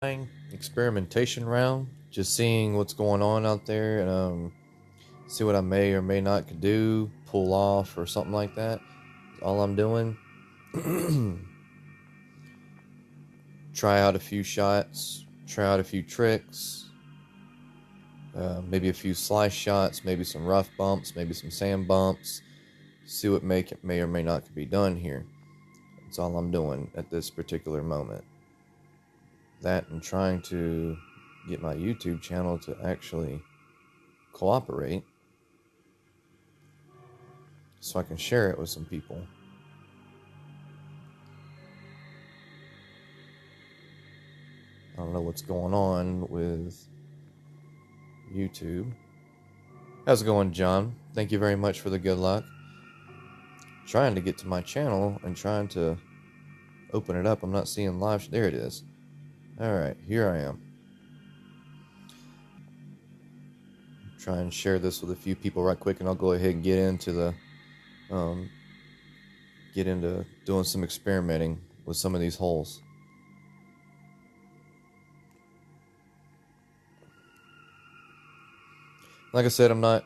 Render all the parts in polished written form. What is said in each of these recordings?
experimentation round, just seeing what's going on out there and see what I may or may not could do, pull off or something like that. That's all I'm doing. Try out a few shots, try out a few tricks, maybe a few slice shots, maybe some rough bumps, maybe some sand bumps. See what may or may not could be done here. That's all I'm doing at this particular moment. That and trying to get my YouTube channel to actually cooperate so I can share it with some people. I don't know what's going on with YouTube. How's it going, John? Thank you very much for the good luck. Trying to get to my channel and trying to open it up. I'm not seeing live. There it is. Alright, here I am. Try and share this with a few people right quick, and I'll go ahead and get into doing some experimenting with some of these holes. Like I said, I'm not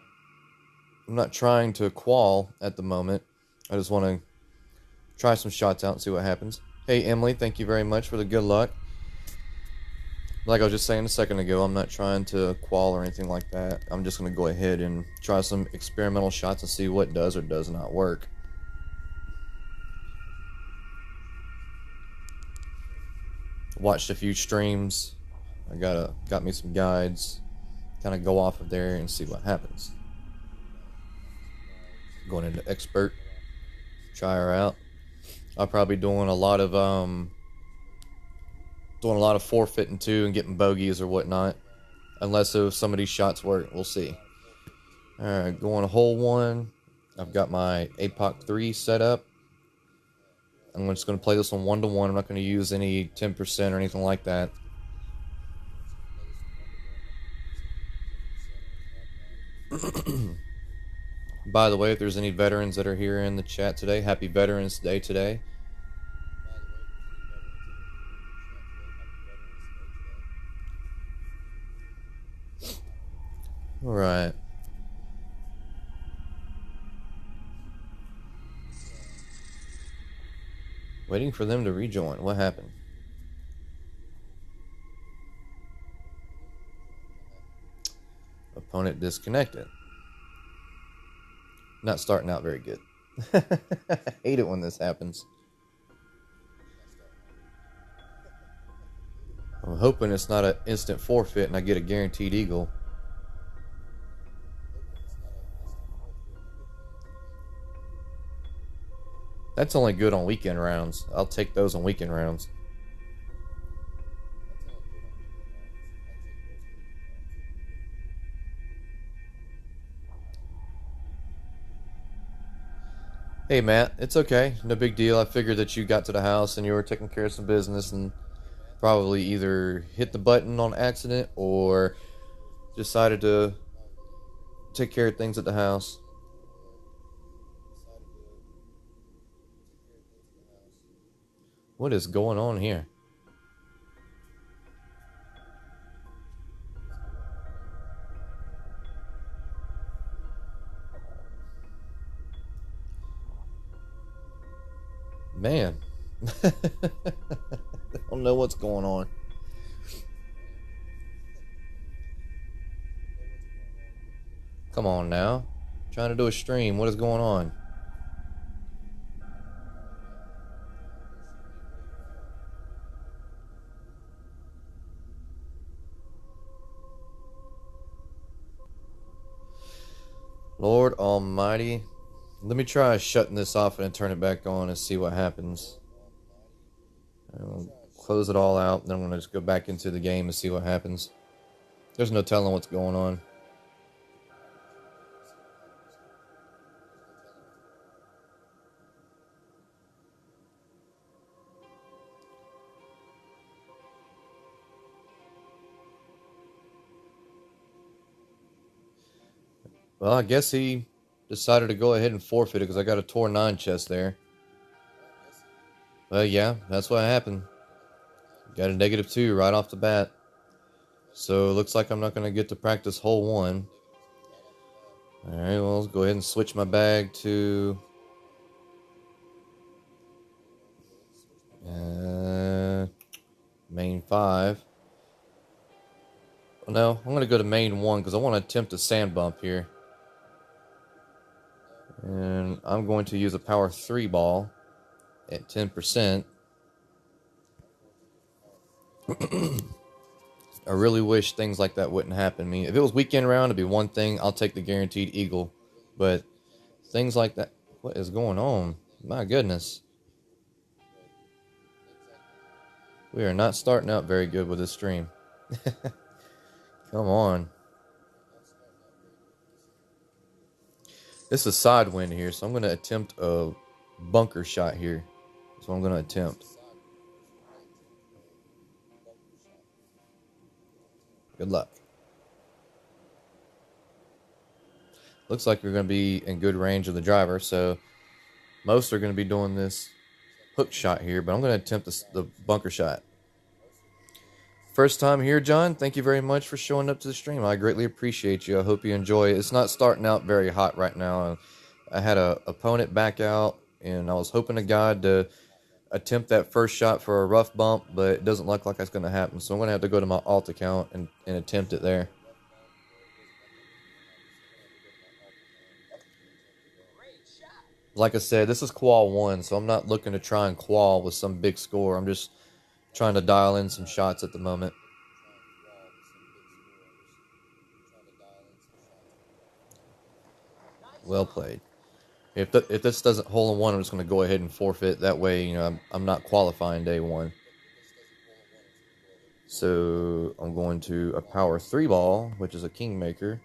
trying to qual at the moment. I just want to try some shots out and see what happens. Hey Emily, thank you very much for the good luck. Like I was just saying a second ago, I'm not trying to qual or anything like that. I'm just going to go ahead and try some experimental shots and see what does or does not work. Watched a few streams. I got me some guides. Kind of go off of there and see what happens. Going into expert, try her out. I'll probably doing a lot of forfeiting too and getting bogeys or whatnot, unless if some of these shots work. We'll see. All right, going hole one. I've got my APOC 3 set up. I'm just going to play this one 1-to-1. I'm not going to use any 10% or anything like that. By the way, if there's any veterans that are here in the chat today, happy Veterans Day today. All right. Waiting for them to rejoin. What happened? Opponent disconnected. Not starting out very good. I hate it when this happens. I'm hoping it's not an instant forfeit and I get a guaranteed eagle. That's only good on weekend rounds. I'll take those on weekend rounds. Hey Matt, it's okay. No big deal. I figured that you got to the house and you were taking care of some business and probably either hit the button on accident or decided to take care of things at the house. What is going on here? Man. I don't know what's going on. Come on now. I'm trying to do a stream. What is going on? Lord Almighty. Let me try shutting this off and turn it back on and see what happens. I'll close it all out, then I'm going to just go back into the game and see what happens. There's no telling what's going on. Well, I guess he decided to go ahead and forfeit it because I got a Tor 9 chest there. Yeah, that's what happened. Got a -2 right off the bat. So it looks like I'm not going to get to practice hole 1. Alright, well, let's go ahead and switch my bag to main 5. Well, no, I'm going to go to main 1 because I want to attempt a sand bump here. And I'm going to use a power 3 ball at 10%. I really wish things like that wouldn't happen to me. If it was weekend round, it'd be one thing. I'll take the guaranteed eagle. But things like that... What is going on? My goodness. We are not starting out very good with this stream. Come on. This is side wind here, so I'm going to attempt a bunker shot here. That's what I'm going to attempt. Good luck. Looks like you're going to be in good range of the driver, so most are going to be doing this hook shot here, but I'm going to attempt the bunker shot. First time here, John. Thank you very much for showing up to the stream. I greatly appreciate you. I hope you enjoy it. It's not starting out very hot right now. I had an opponent back out, and I was hoping to God to attempt that first shot for a rough bump, but it doesn't look like that's going to happen. So I'm going to have to go to my alt account and attempt it there. Like I said, this is Qual 1, so I'm not looking to try and Qual with some big score. I'm just trying to dial in some shots at the moment. Well played. If this doesn't hole in 1, I'm just going to go ahead and forfeit. That way, you know, I'm not qualifying day 1. So I'm going to a power 3 ball, which is a kingmaker.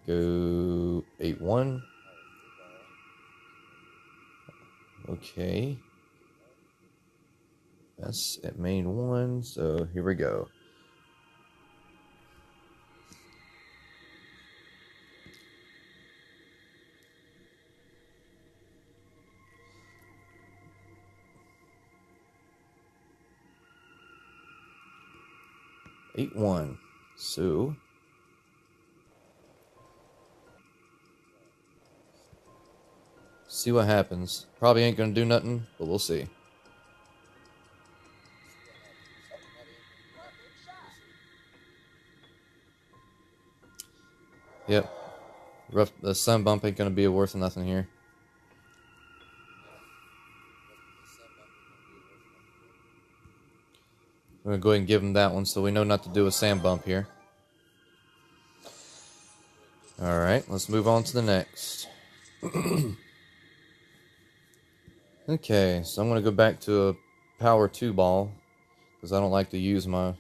Go 8-1. Okay. That's at main 1, so here we go. Eight one. So see what happens. Probably ain't gonna do nothing, but we'll see. Yep. The sun bump ain't gonna be worth nothing here. I'm gonna go ahead and give him that one, so we know not to do a sand bump here. Alright, let's move on to the next. Okay, so I'm gonna go back to a power 2 ball, because I don't like to use my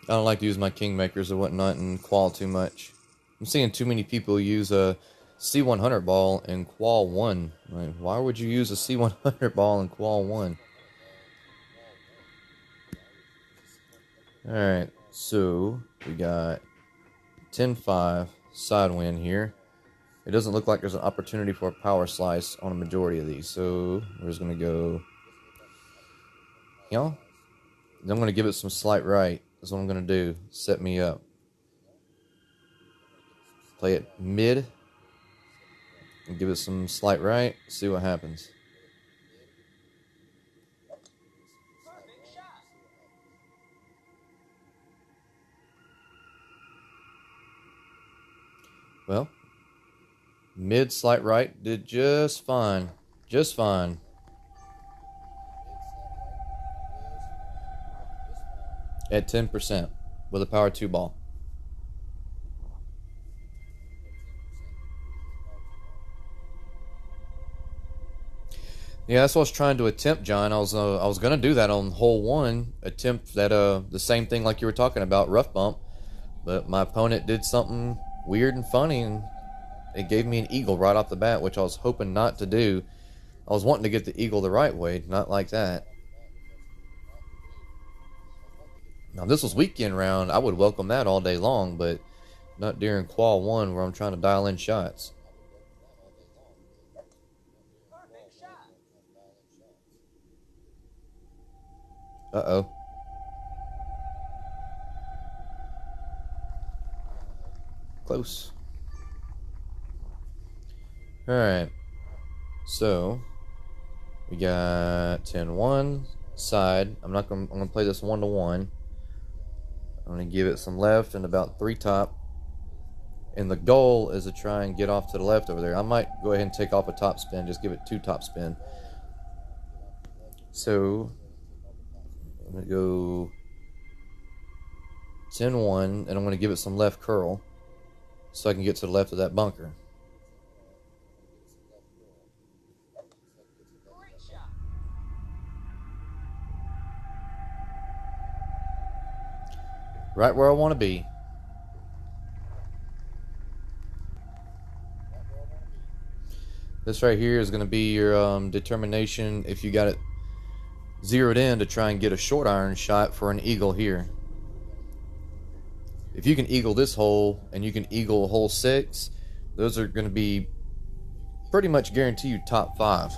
kingmakers or whatnot and Qual too much. I'm seeing too many people use a C100 ball in Qual 1. Like, why would you use a C100 ball in Qual 1? Alright, so we got 10-5 side wind here. It doesn't look like there's an opportunity for a power slice on a majority of these, so we're just going to go, you know, I'm going to give it some slight right. That's what I'm going to do. Set me up. Play it mid and give it some slight right. See what happens. Well, mid slight right did just fine. Just fine. At 10% with a power 2 ball. Yeah, that's what I was trying to attempt, John. I was gonna do that on hole 1, attempt that the same thing like you were talking about, rough bump, but my opponent did something weird and funny, and it gave me an eagle right off the bat, which I was hoping not to do. I was wanting to get the eagle the right way, not like that. Now, if this was weekend round, I would welcome that all day long, but not during Qual 1 where I'm trying to dial in shots. Uh-oh. Close. Alright. So, we got 10-1 side. I'm gonna play this 1-1. I'm gonna give it some left and about 3 top. And the goal is to try and get off to the left over there. I might go ahead and take off a top spin, just give it 2 top spin. So, I'm gonna go 10-1, and I'm gonna give it some left curl so I can get to the left of that bunker. Right where I want to be. This right here is going to be your determination if you got it zeroed in to try and get a short iron shot for an eagle here. If you can eagle this hole and you can eagle hole 6, those are going to be pretty much guarantee you top 5.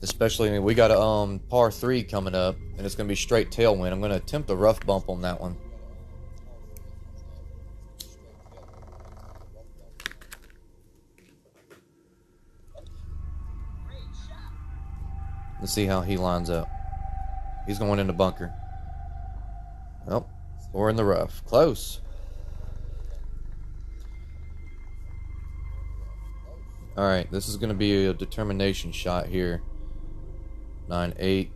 Especially, I mean, we got a par 3 coming up, and it's going to be straight tailwind. I'm going to attempt a rough bump on that one. Let's see how he lines up. He's going in the bunker. Nope. Or in the rough. Close. Alright, this is going to be a determination shot here. 9-8.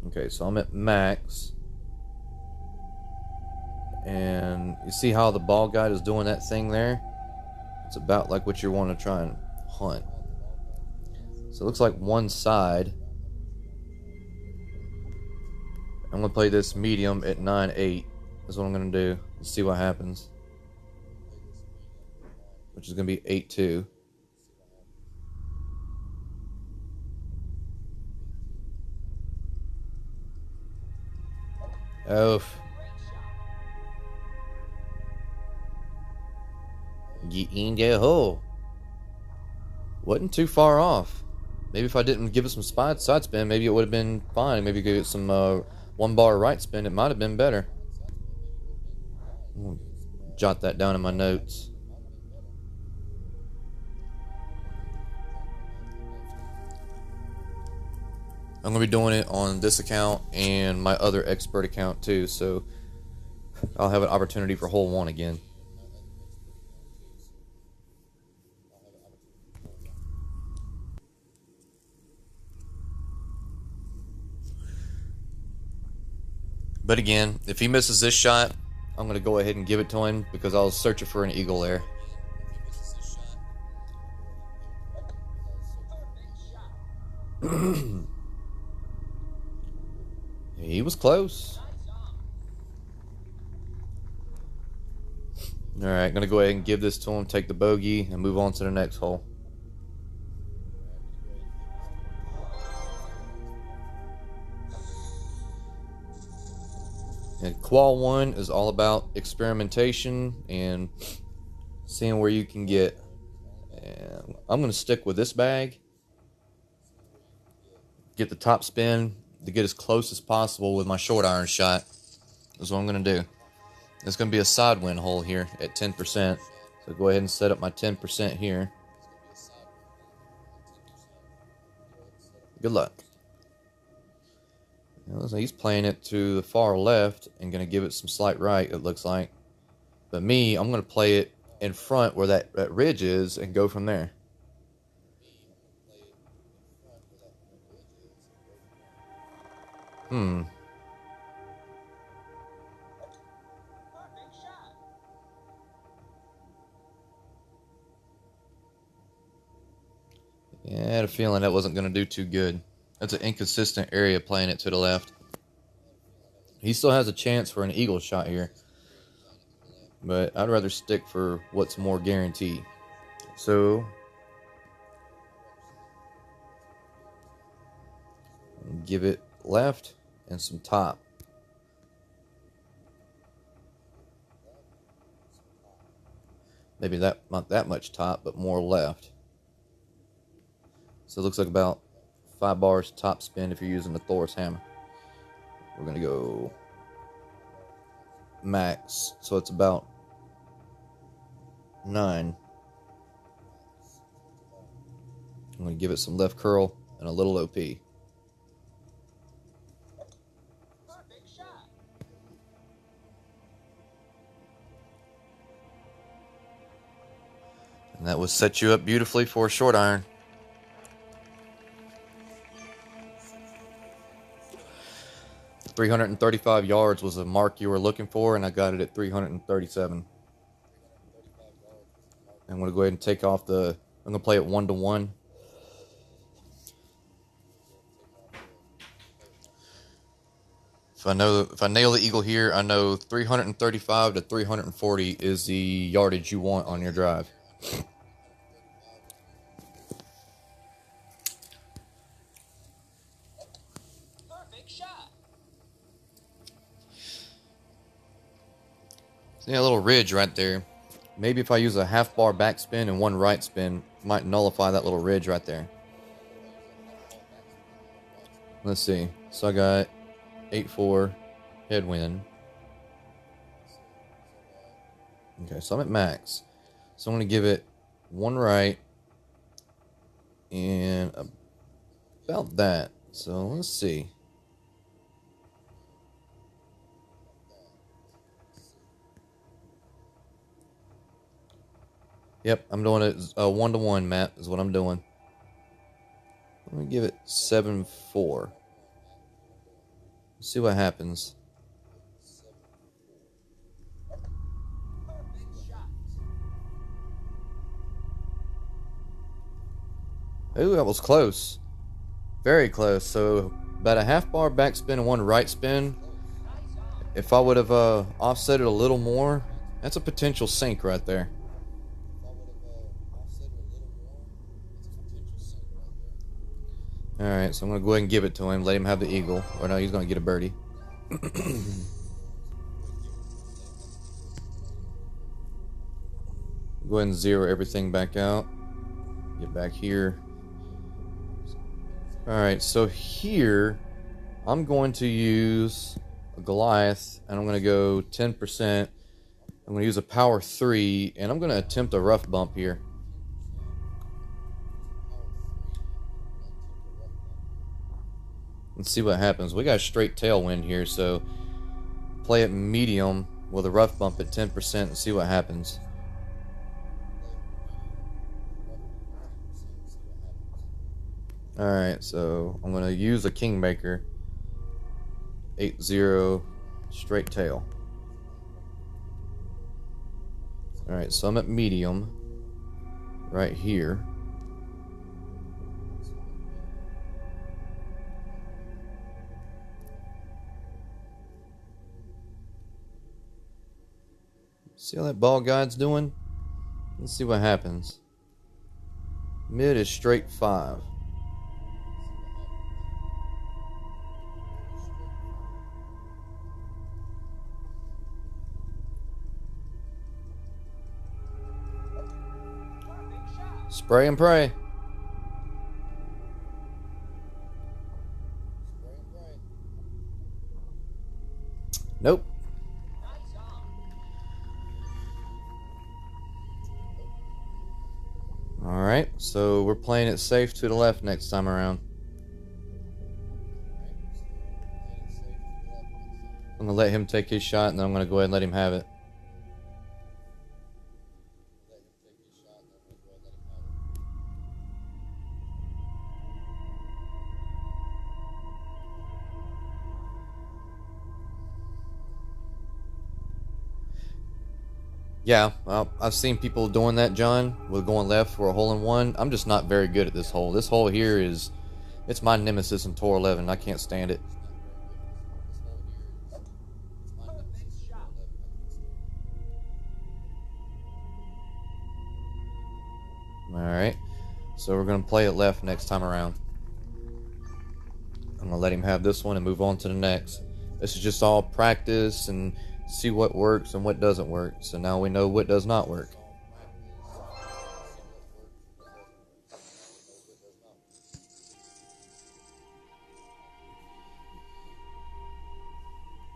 Okay, so I'm at max. And you see how the ball guide is doing that thing there? It's about like what you want to try and hunt. So it looks like one side. I'm going to play this medium at 9-8. That's what I'm going to do. Let's see what happens. Which is going to be 8-2. Oof. Get in the hole. Wasn't too far off. Maybe if I didn't give it some side spin, maybe it would have been fine. Maybe give it some 1-bar right spin. It might have been better. Jot that down in my notes. I'm going to be doing it on this account and my other expert account too, so I'll have an opportunity for hole 1 again. But again, if he misses this shot, I'm going to go ahead and give it to him because I was searching for an eagle there. He was close. Alright, going to go ahead and give this to him, take the bogey, and move on to the next hole. And Qual 1 is all about experimentation and seeing where you can get. And I'm going to stick with this bag. Get the top spin to get as close as possible with my short iron shot. That's what I'm going to do. It's going to be a side wind hole here at 10%. So go ahead and set up my 10% here. Good luck. He's playing it to the far left and going to give it some slight right, it looks like. But me, I'm going to play it in front where that ridge is and go from there. Yeah, I had a feeling that wasn't going to do too good. That's an inconsistent area playing it to the left. He still has a chance for an eagle shot here. But I'd rather stick for what's more guaranteed. So, give it left and some top. Maybe that not that much top, but more left. So it looks like about 5 bars top spin if you're using the Thor's hammer. We're gonna go max, so it's about 9. I'm gonna give it some left curl and a little OP. And that will set you up beautifully for a short iron. .335 yards was the mark you were looking for, and I got it at 337. I'm going to go ahead and take off the... I'm going to play it 1-to-1. If I nail the eagle here, I know 335 to 340 is the yardage you want on your drive. See that little ridge right there? Maybe if I use a half bar backspin and 1 right spin, might nullify that little ridge right there. Let's see. So I got 8-4 headwind. Okay, so I'm at max. So I'm going to give it 1 right and about that. So let's see. Yep, I'm doing it 1-to-1, Matt, is what I'm doing. Let me give it 7-4. See what happens. Ooh, that was close. Very close. So about a half bar backspin and 1 right spin. If I would have offset it a little more, that's a potential sink right there. Alright, so I'm going to go ahead and give it to him. Let him have the eagle. Or no, he's going to get a birdie. Go ahead and zero everything back out. Get back here. Alright, so here I'm going to use a Goliath and I'm going to go 10%. I'm going to use a power 3 and I'm going to attempt a rough bump here. Let's see what happens. We got a straight tailwind here, so play it medium with a rough bump at 10% and see what happens. Alright, so I'm going to use a Kingmaker. 8-0 straight tail. Alright, so I'm at medium right here. See how that ball guide's doing? Let's see what happens. Mid is straight 5. Spray and pray. Nope. Alright, so we're playing it safe to the left next time around. I'm going to let him take his shot and then I'm going to go ahead and let him have it. Yeah, well, I've seen people doing that, John, with going left for a hole-in-one. I'm just not very good at this hole. This hole here is, it's my nemesis in Tour 11. I can't stand it. Alright, so we're going to play it left next time around. I'm going to let him have this one and move on to the next. This is just all practice and see what works and what doesn't work. So now we know what does not work.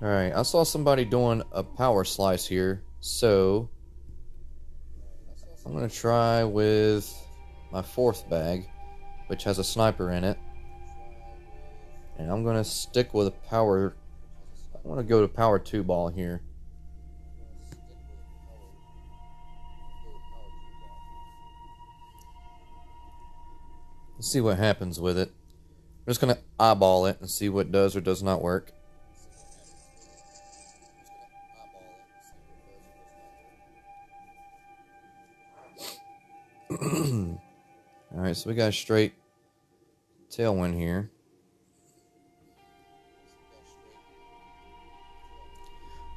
Alright, I saw somebody doing a power slice here, so I'm going to try with my fourth bag, which has a sniper in it. And I'm going to stick with a power. I want to go to power 2 ball here. Let's see what happens with it. I'm just going to eyeball it and see what does or does not work. Alright, so we got a straight tailwind here.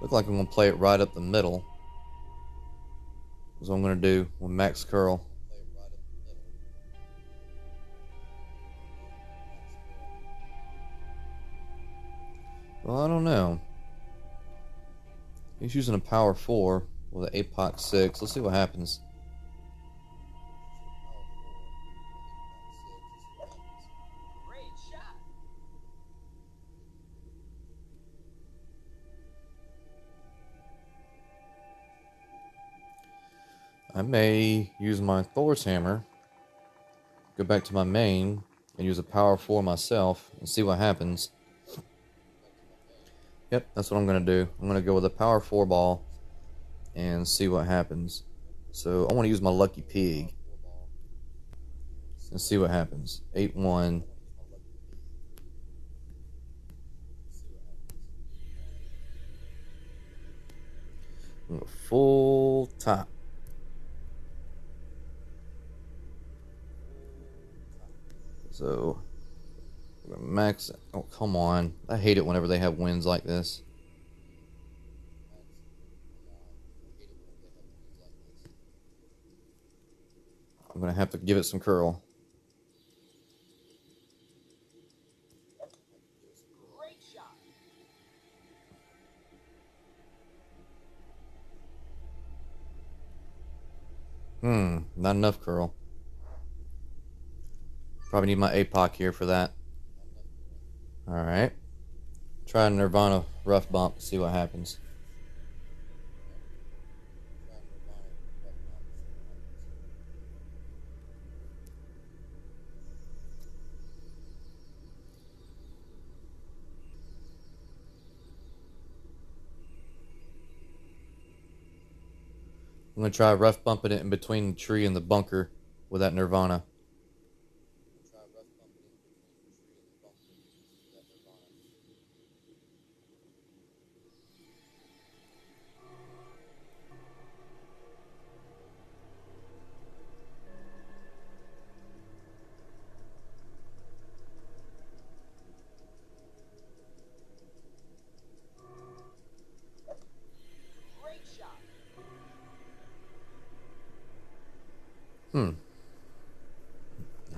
Look like I'm going to play it right up the middle. That's what I'm going to do with max curl. Well, I don't know. He's using a power 4 with an APOC 6. Let's see what happens. Great shot. I may use my Thor's hammer, go back to my main, and use a power 4 myself and see what happens. Yep, that's what I'm going to do. I'm going to go with a power 4 ball and see what happens. So I want to use my lucky pig and see what happens. 8-1. Full top. So max. Oh, come on. I hate it whenever they have wins like this. I'm going to have to give it some curl. Great shot. Not enough curl. Probably need my APOC here for that. Alright. Try a Nirvana rough bump, see what happens. I'm going to try rough bumping it in between the tree and the bunker with that Nirvana. Great shot.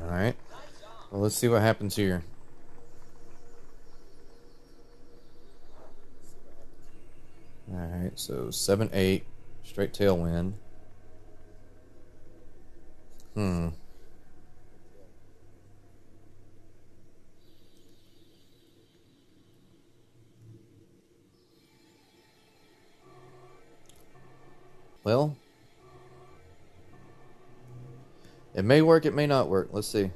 Alright. Nice on. Well, let's see what happens here. Alright, so 7-8. Straight tailwind. Well, it may work, it may not work. Let's see.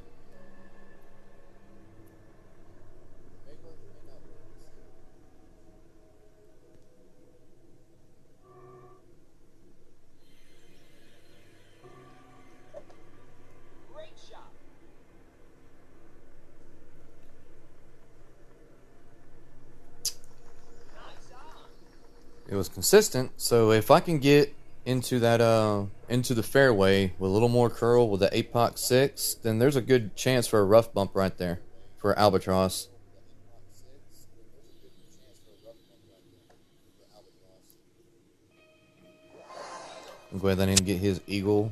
Great shot. Nice on. It was consistent, so if I can get into that into the fairway with a little more curl with the APOC 6, then there's a good chance for a rough bump right there for Albatross. I'm go ahead and get his eagle.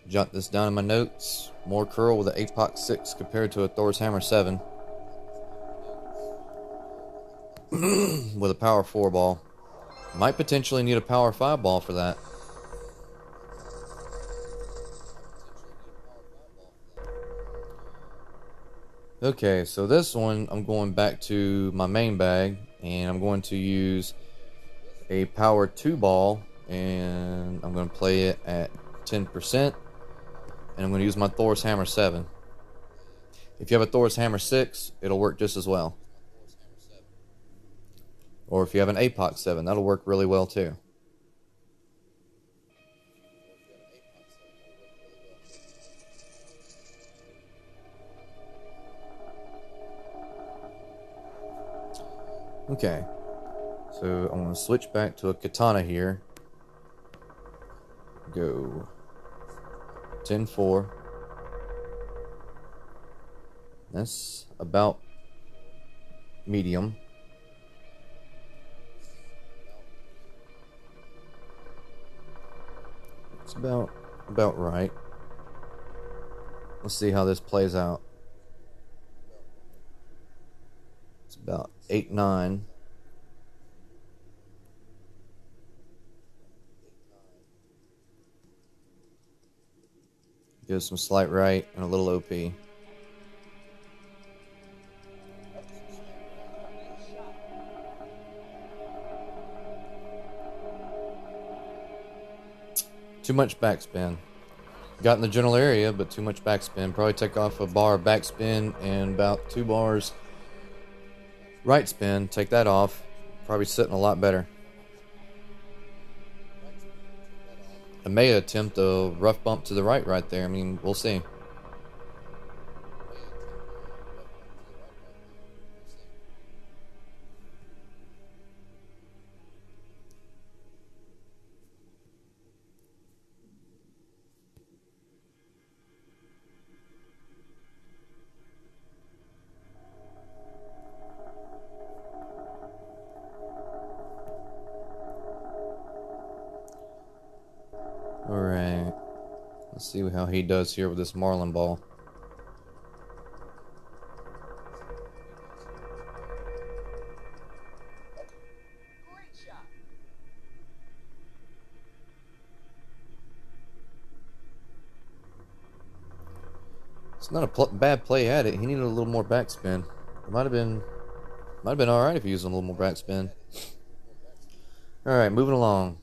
Jot this down in my notes. More curl with the APOC 6 compared to a Thor's Hammer 7. With a power 4 ball. Might potentially need a power 5 ball for that. Okay, so this one I'm going back to my main bag And I'm going to use a power 2 ball, and I'm going to play it at 10%. And I'm going to use my Thor's Hammer 7. If you have a Thor's Hammer 6, it'll work just as well. Or if you have an APOC 7, that'll work really well too. Okay, so I'm going to switch back to a katana here. Go 10-4. That's about medium. It's about right. Let's see how this plays out. It's about 8-9. Gives some slight right and a little OP. Too much backspin. Got in the general area, but too much backspin. Probably take off a bar of backspin and about 2 bars right spin. Take that off. Probably sitting a lot better. I may attempt a rough bump to the right there. I mean, we'll see. Alright. Let's see how he does here with this Marlin ball. Great shot. It's not a bad play at it. He needed a little more backspin. It might have been alright if he used a little more backspin. Alright, moving along.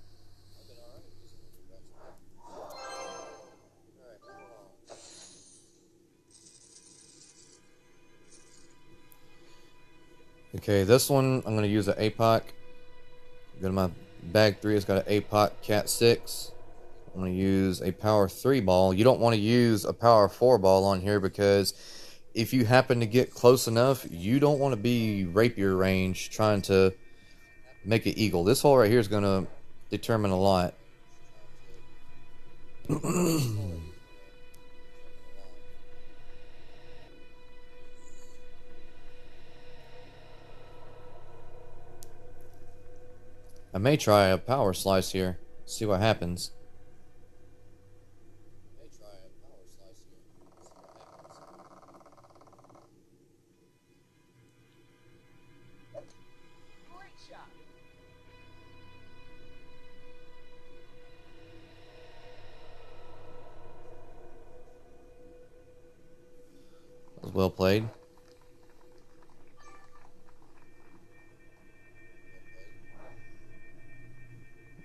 Okay, this one I'm going to use an APOC. Go to my bag 3. It's got an APOC Cat 6. I'm going to use a power 3 ball. You don't want to use a power 4 ball on here because if you happen to get close enough, you don't want to be rapier range trying to make an eagle. This hole right here is going to determine a lot. I may try a power slice here. See what happens. Great shot. That was well played.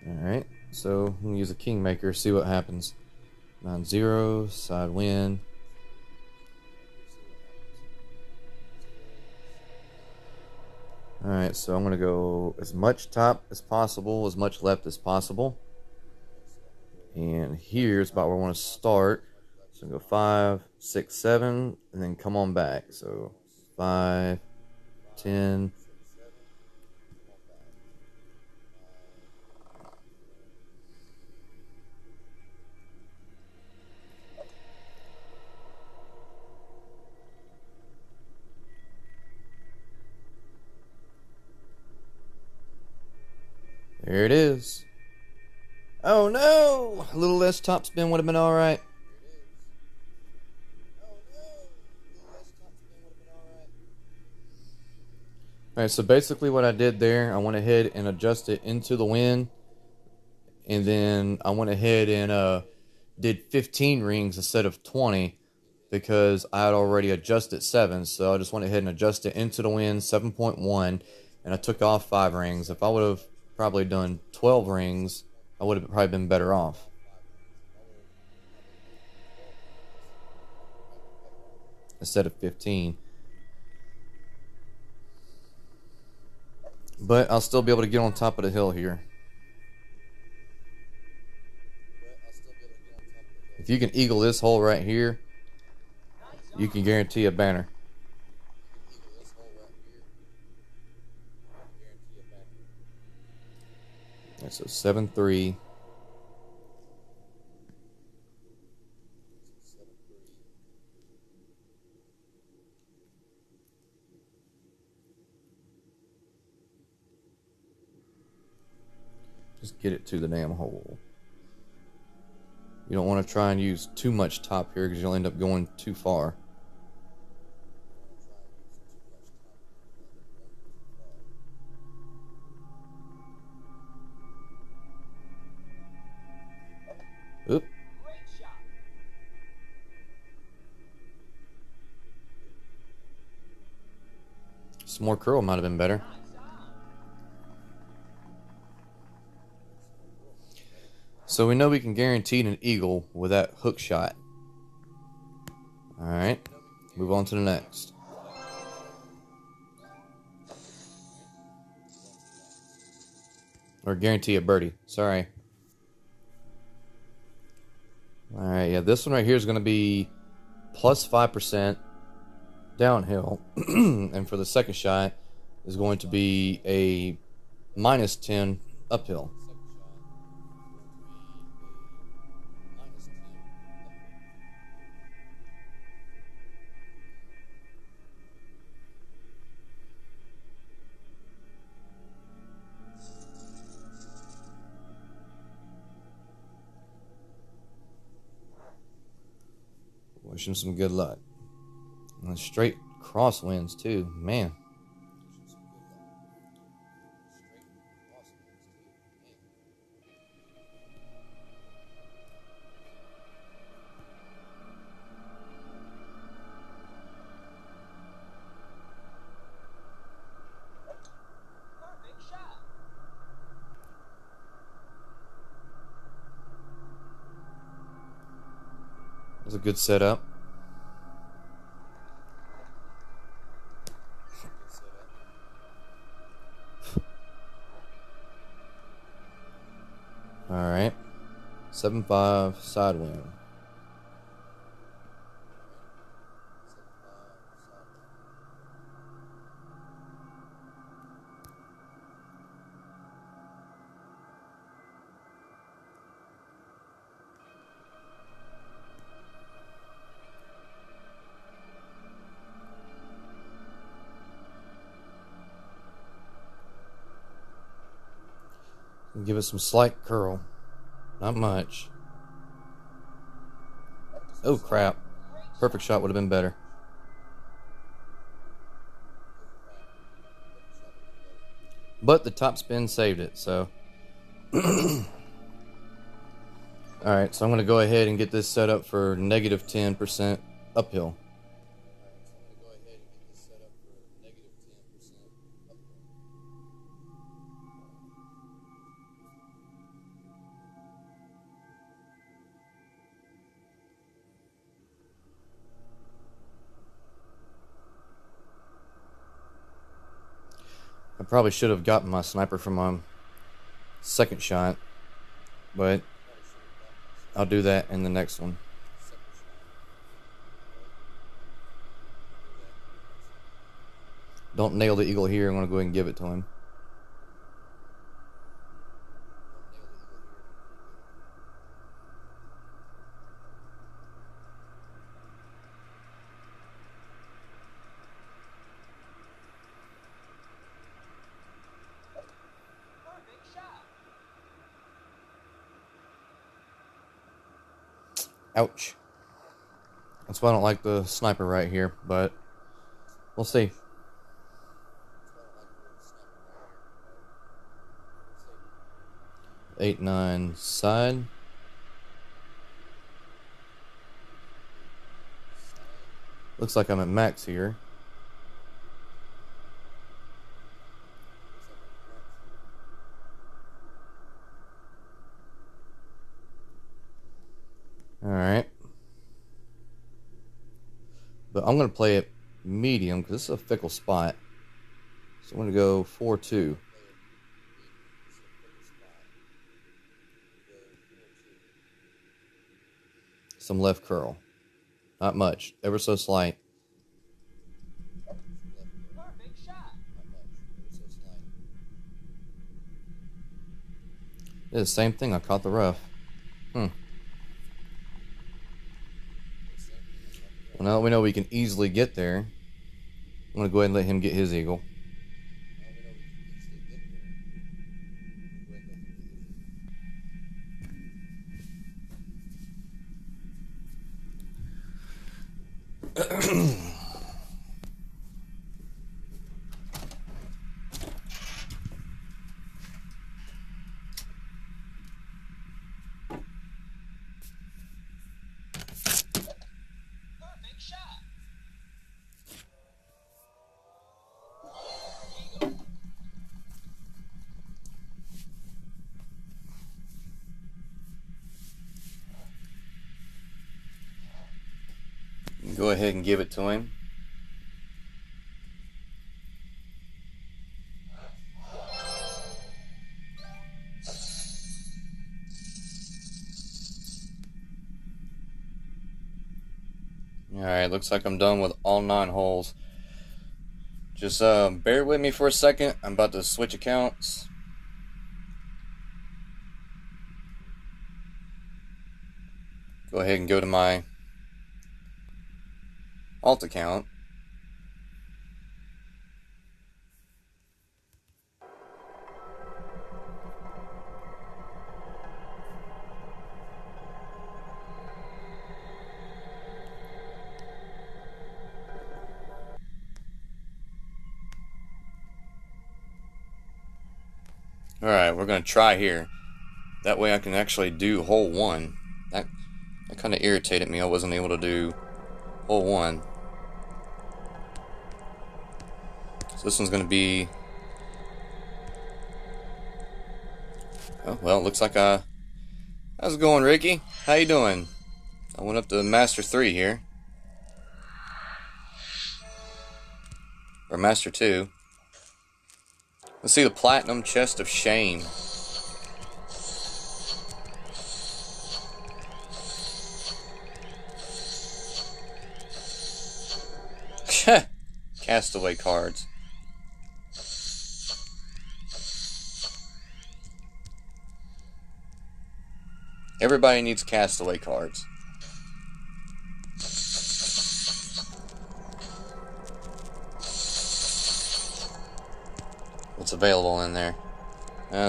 Alright, so I'm going to use a Kingmaker, see what happens. 9-0, side win. Alright, so I'm going to go as much top as possible, as much left as possible. And here's about where I want to start. So I'm going to go 5, 6, 7, and then come on back. So 5, 10. There it is. Oh no! A little less top spin would have been alright. Alright, so basically what I did there, I went ahead and adjusted it into the wind. And then I went ahead and did 15 rings instead of 20 because I had already adjusted 7. So I just went ahead and adjusted into the wind 7.1. and I took off 5 rings. If I would have probably done 12 rings, I would have probably been better off. Instead of 15. But I'll still be able to get on top of the hill here. If you can eagle this hole right here, you can guarantee a banner. Okay, so 7-3. Just get it to the damn hole. You don't want to try and use too much top here because you'll end up going too far. Oop. Great shot. Some more curl might have been better. Lights out. So we know we can guarantee an eagle with that hook shot. Alright, move on to the next. Or guarantee a birdie, sorry. Alright, yeah, this one right here is going to be plus 5% downhill. And for the second shot is going to be a minus 10 uphill. Wish him some good luck. And straight crosswinds too, man. Perfect shot. It was a good setup. Alright. 7-5 side wind. Give it some slight curl. Not much. Oh crap. Perfect shot would have been better. But the top spin saved it, so. Alright, so I'm going to go ahead and get this set up for negative 10% uphill. I probably should have gotten my sniper from my second shot, but I'll do that in the next one. Don't nail the eagle here. I'm going to go ahead and give it to him. Perfect shot. Ouch. That's why I don't like the sniper right here, but we'll see. Eight, 9 side. Looks like I'm at max here. But I'm going to play it medium because this is a fickle spot. So I'm going to go 4-2. Some left curl. Not much. Ever so slight. Perfect shot. It's the same thing. I caught the rough. Well, now that we know we can easily get there, I'm going to go ahead and let him get his eagle. Perfect shot. Go ahead and give it to him. Alright, looks like I'm done with all 9 holes. Just bear with me for a second. I'm about to switch accounts. Go ahead and go to my alt account. Alright, we're going to try here. That way I can actually do hole 1. That kind of irritated me. I wasn't able to do hole 1. So this one's going to be... Oh, well, it looks like how's it going, Ricky? How you doing? I went up to Master 3 here. Or Master 2. Let's see the Platinum Chest of Shame. Castaway cards. Everybody needs castaway cards. What's available in there?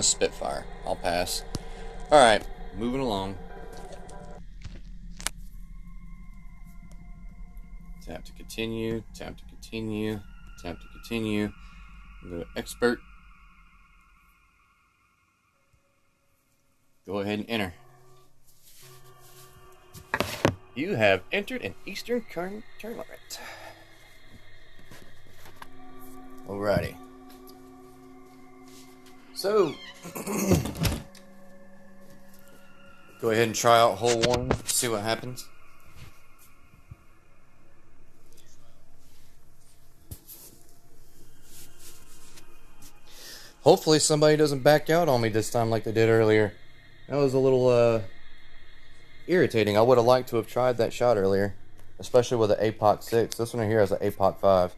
Spitfire. I'll pass. Alright, moving along. Tap to continue, tap to continue, tap to continue. Go to expert. Go ahead and enter. You have entered an Eastern tournament. Alrighty. So, go ahead and try out hole 1, see what happens. Hopefully somebody doesn't back out on me this time like they did earlier. That was a little irritating. I would have liked to have tried that shot earlier, especially with an APOC 6. This one here has an APOC 5.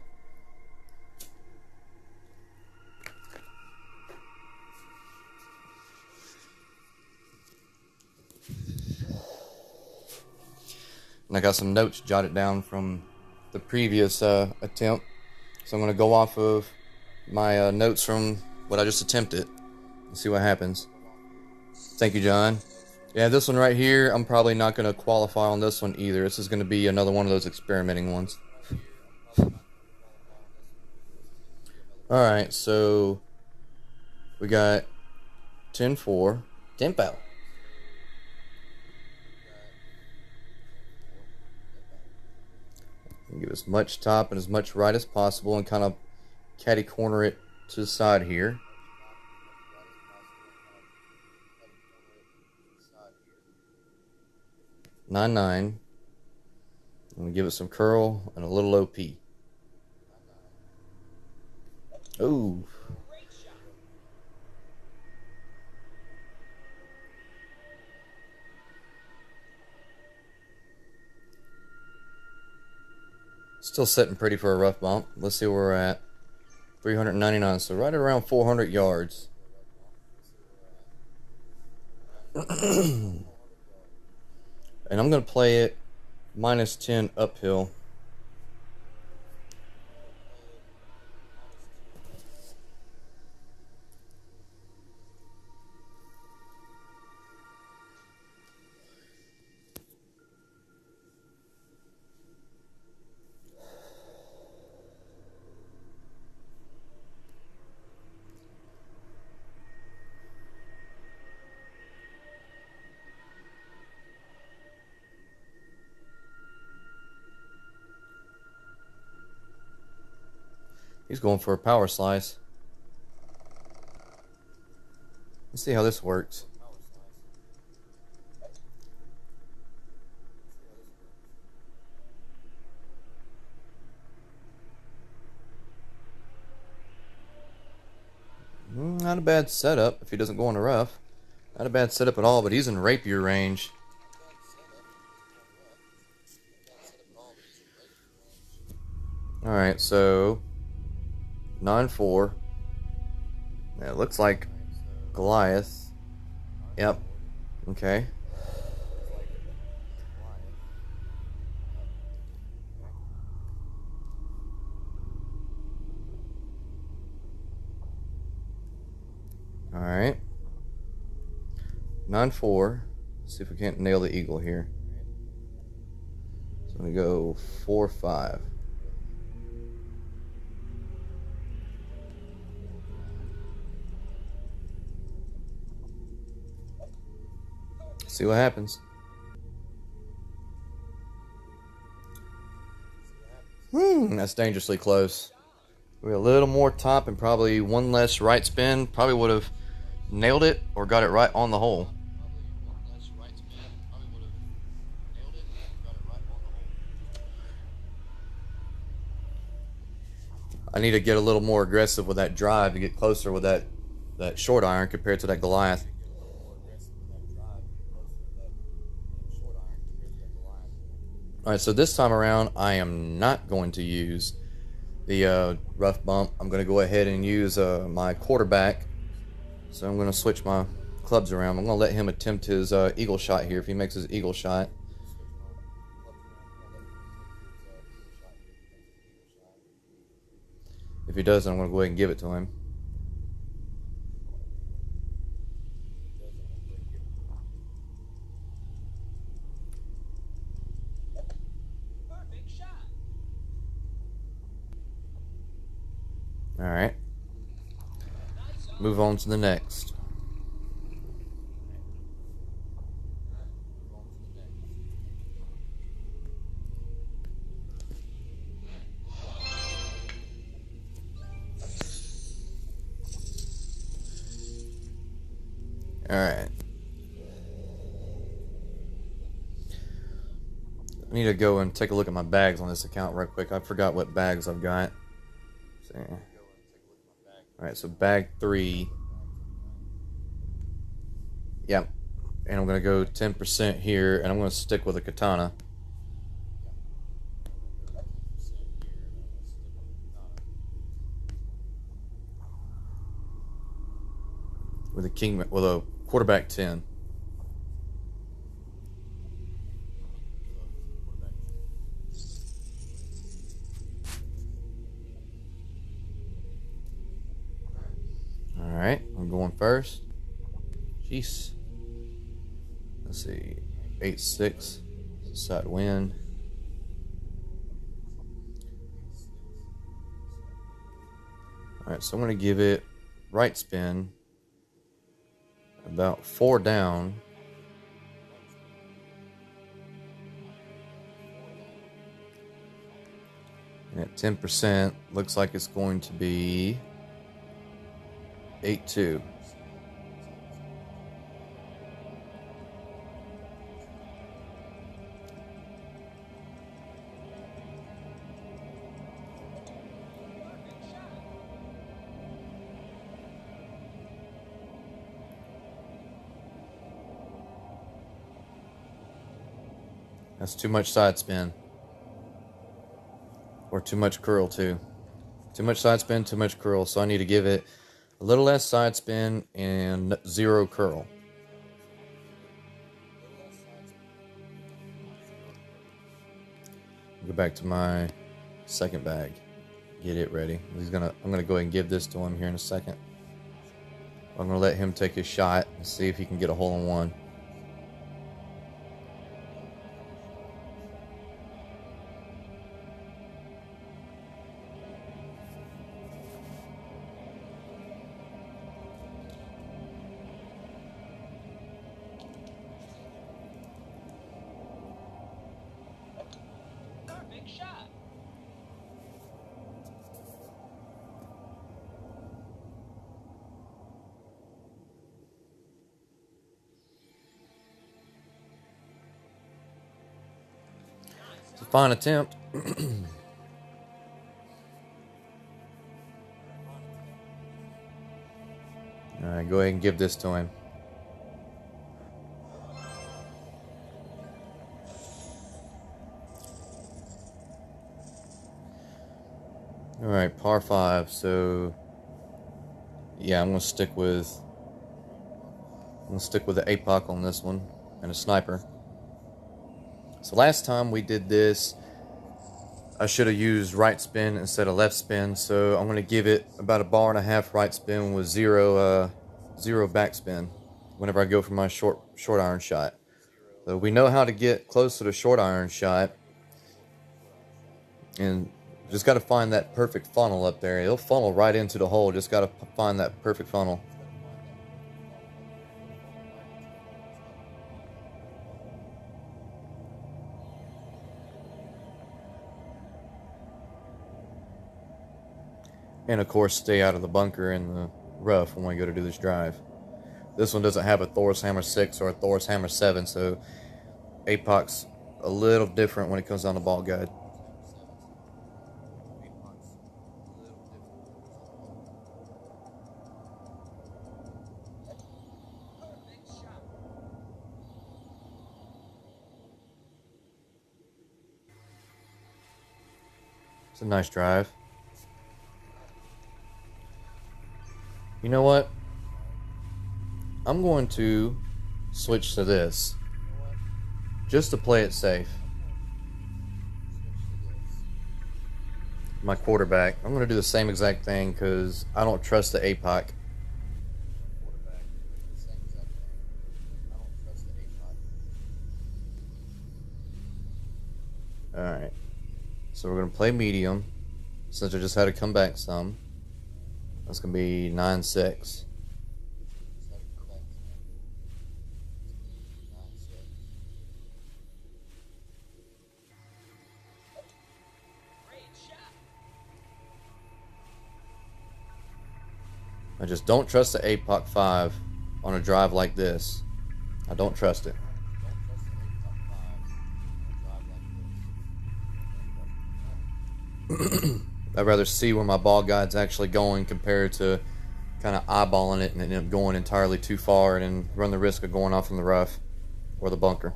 And I got some notes jotted down from the previous attempt. So I'm going to go off of my notes from what I just attempted and see what happens. Thank you, John. Yeah, this one right here, I'm probably not going to qualify on this one either. This is going to be another one of those experimenting ones. Alright, so we got 10-4. Tempo. Give as much top and as much right as possible and kind of catty corner it to the side here. Nine. I'm gonna give it some curl and a little OP. Ooh. Great shot. Still sitting pretty for a rough bump. Let's see where we're at. 399, so right around 400 yards. And I'm going to play it -10 uphill. He's going for a power slice. Let's see how this works. Not a bad setup if he doesn't go in the rough. Not a bad setup at all, but he's in rapier range. Alright, so 9-4. Yeah, it looks like Goliath. Yep. Okay. Alright. 9-4. See if we can't nail the eagle here. So I'm going to go 4-5. See what happens. That's dangerously close. Maybe a little more top and probably one less right spin. Probably would have nailed it or got it right on the hole. I need to get a little more aggressive with that drive to get closer with that short iron compared to that Goliath. Alright, so this time around, I am not going to use the rough bump. I'm going to go ahead and use my quarterback. So I'm going to switch my clubs around. I'm going to let him attempt his eagle shot here if he makes his eagle shot. If he doesn't, I'm going to go ahead and give it to him. Perfect shot. Alright. Nice. Move on to the next. Alright. I need to go and take a look at my bags on this account right quick. I forgot what bags I've got. See. Alright, so bag 3. Yep. And I'm going to go 10% here, and I'm going to stick with a katana. With a quarterback 10. Alright, I'm going first. Jeez. Let's see. 8-6. Side win. Alright, so I'm going to give it right spin. About 4 down. And at 10%, looks like it's going to be 8-2. That's too much side spin. Or too much curl, too. Too much side spin, too much curl. So I need to give it a little less side spin and 0 curl. Go back to my second bag. Get it ready. I'm gonna go ahead and give this to him here in a second. I'm gonna let him take his shot and see if he can get a hole in one. Perfect shot. It's a fine attempt. Alright, go ahead and give this to him. Alright, par 5. So yeah, I'm gonna stick with the APOC on this one and a sniper. So last time we did this, I should have used right spin instead of left spin, so I'm going to give it about a bar and a half right spin with zero backspin whenever I go for my short iron shot. So we know how to get close to the short iron shot, and just got to find that perfect funnel up there. It'll funnel right into the hole, just got to find that perfect funnel. And of course, stay out of the bunker in the rough when we go to do this drive. This one doesn't have a Thor's Hammer 6 or a Thor's Hammer 7, so APOC's a little different when it comes down to ball guide. Perfect shot. It's a nice drive. You know what? I'm going to switch to this just to play it safe. My quarterback. I'm going to do the same exact thing because I don't trust the APOC. Alright. So we're going to play medium since I just had to come back some. That's going to be 9-6. Great shot. I just don't trust the APOC 5 on a drive like this. I don't trust it. I'd rather see where my ball guide's actually going compared to kind of eyeballing it and end up going entirely too far and then run the risk of going off in the rough or the bunker.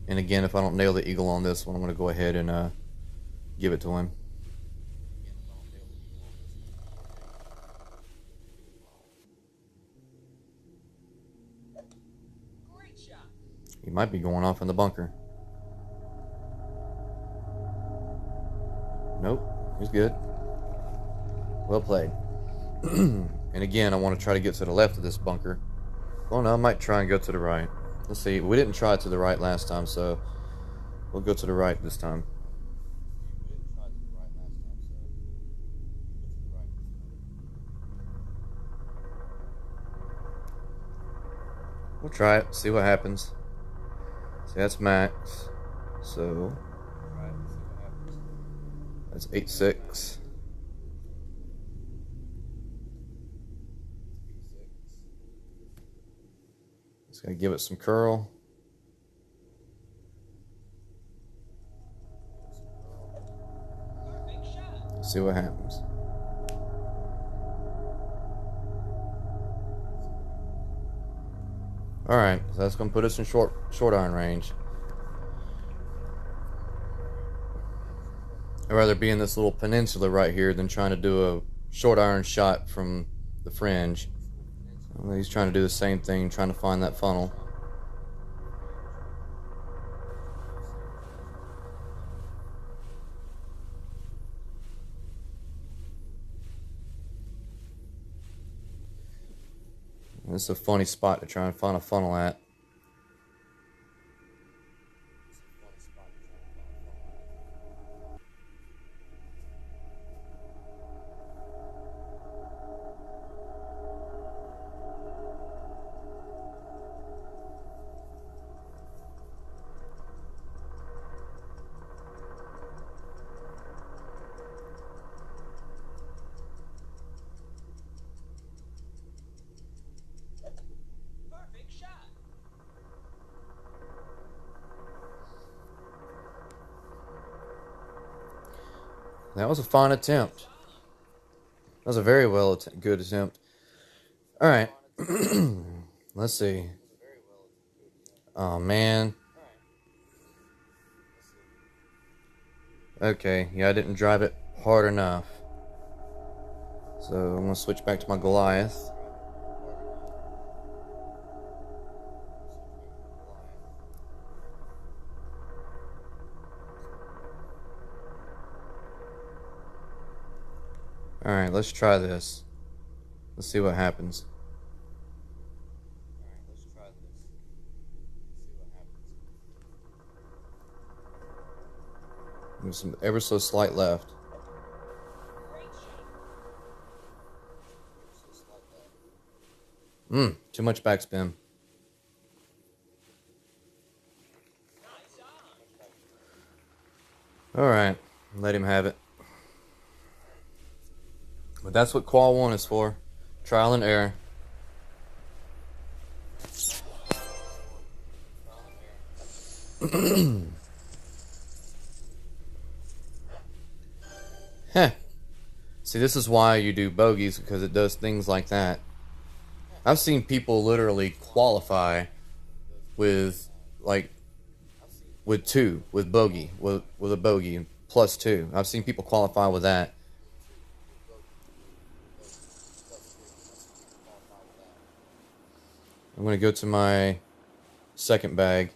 And again, if I don't nail the eagle on this one, I'm going to go ahead and give it to him. Great shot. He might be going off in the bunker. Nope, he's good. Well played. And again, I want to try to get to the left of this bunker. Oh no, I might try and go to the right. Let's see, we didn't try to the right last time, so we'll go to the right this time. We'll try it, see what happens. See, that's max. So that's 8-6. Just gonna give it some curl. Perfect shot. See what happens. Alright, so that's going to put us in short iron range. I'd rather be in this little peninsula right here than trying to do a short iron shot from the fringe. Well, he's trying to do the same thing, trying to find that funnel. This is a funny spot to try and find a funnel at. Perfect shot. That was a fine attempt. That was a very good attempt. Alright. Let's see. Oh, man. Okay, yeah, I didn't drive it hard enough. So I'm going to switch back to my Goliath. Alright, let's try this. Let's see what happens. There's some ever so slight left. Great shot. Too much backspin. Nice on. Alright, let him have it. But that's what Qual 1 is for. Trial and error. Heh. See, this is why you do bogeys, because it does things like that. I've seen people literally qualify with, like, with bogey, with a bogey, plus 2. I've seen people qualify with that. I'm going to go to my second bag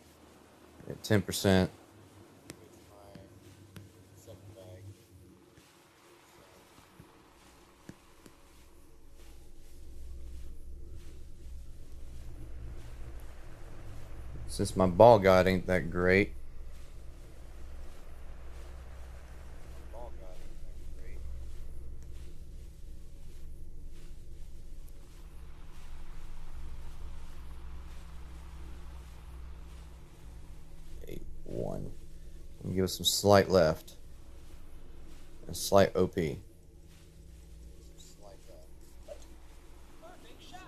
at 10%. Since my ball guide ain't that great. One. And give us some slight left. A slight OP. Perfect shot.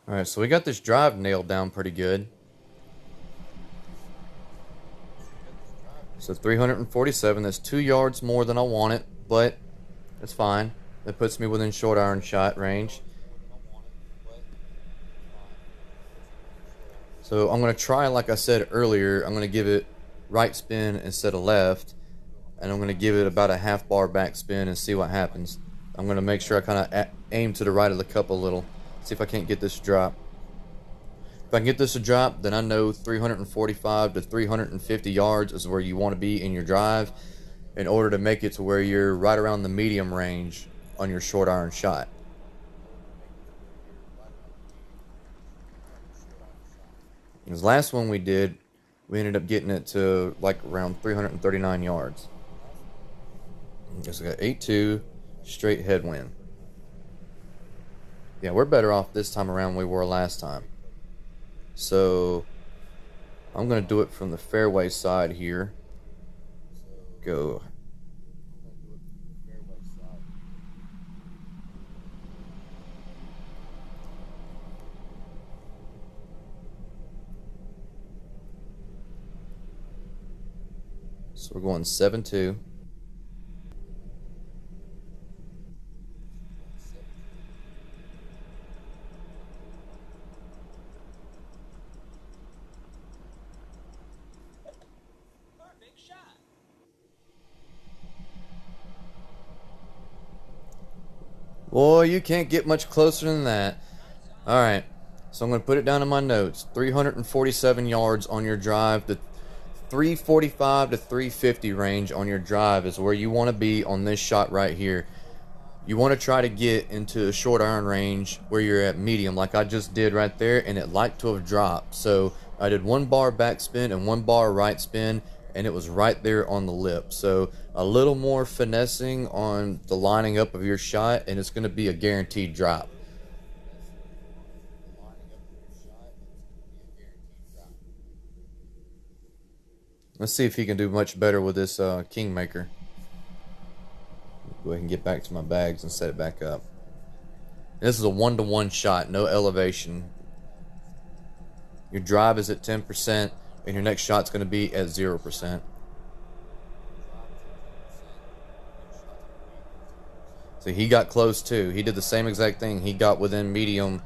Alright, so we got this drive nailed down pretty good. So 347, that's 2 yards more than I want it, but it's fine. That puts me within short iron shot range. So I'm going to try, like I said earlier, I'm going to give it right spin instead of left. And I'm going to give it about a half bar back spin and see what happens. I'm going to make sure I kind of aim to the right of the cup a little. See if I can't get this to drop. If I can get this to drop, then I know 345 to 350 yards is where you want to be in your drive in order to make it to where you're right around the medium range on your short iron shot. This last one we did, we ended up getting it to like around 339 yards. Just got 8-2, straight headwind. Yeah, we're better off this time around than we were last time. So I'm going to do it from the fairway side here. Go. So we're going 7-2. Boy, you can't get much closer than that. All right. So I'm going to put it down in my notes. 347 yards on your drive. The 345 to 350 range on your drive is where you want to be on this shot right here. You want to try to get into a short iron range where you're at medium, like I just did right there, and it liked to have dropped. So I did 1 bar backspin and 1 bar right spin, and it was right there on the lip. So a little more finessing on the lining up of your shot, and it's going to be a guaranteed drop. Let's see if he can do much better with this Kingmaker. Go ahead and get back to my bags and set it back up. This is a 1-to-1 shot, no elevation. Your drive is at 10%, and your next shot's going to be at 0%. So he got close too. He did the same exact thing. He got within medium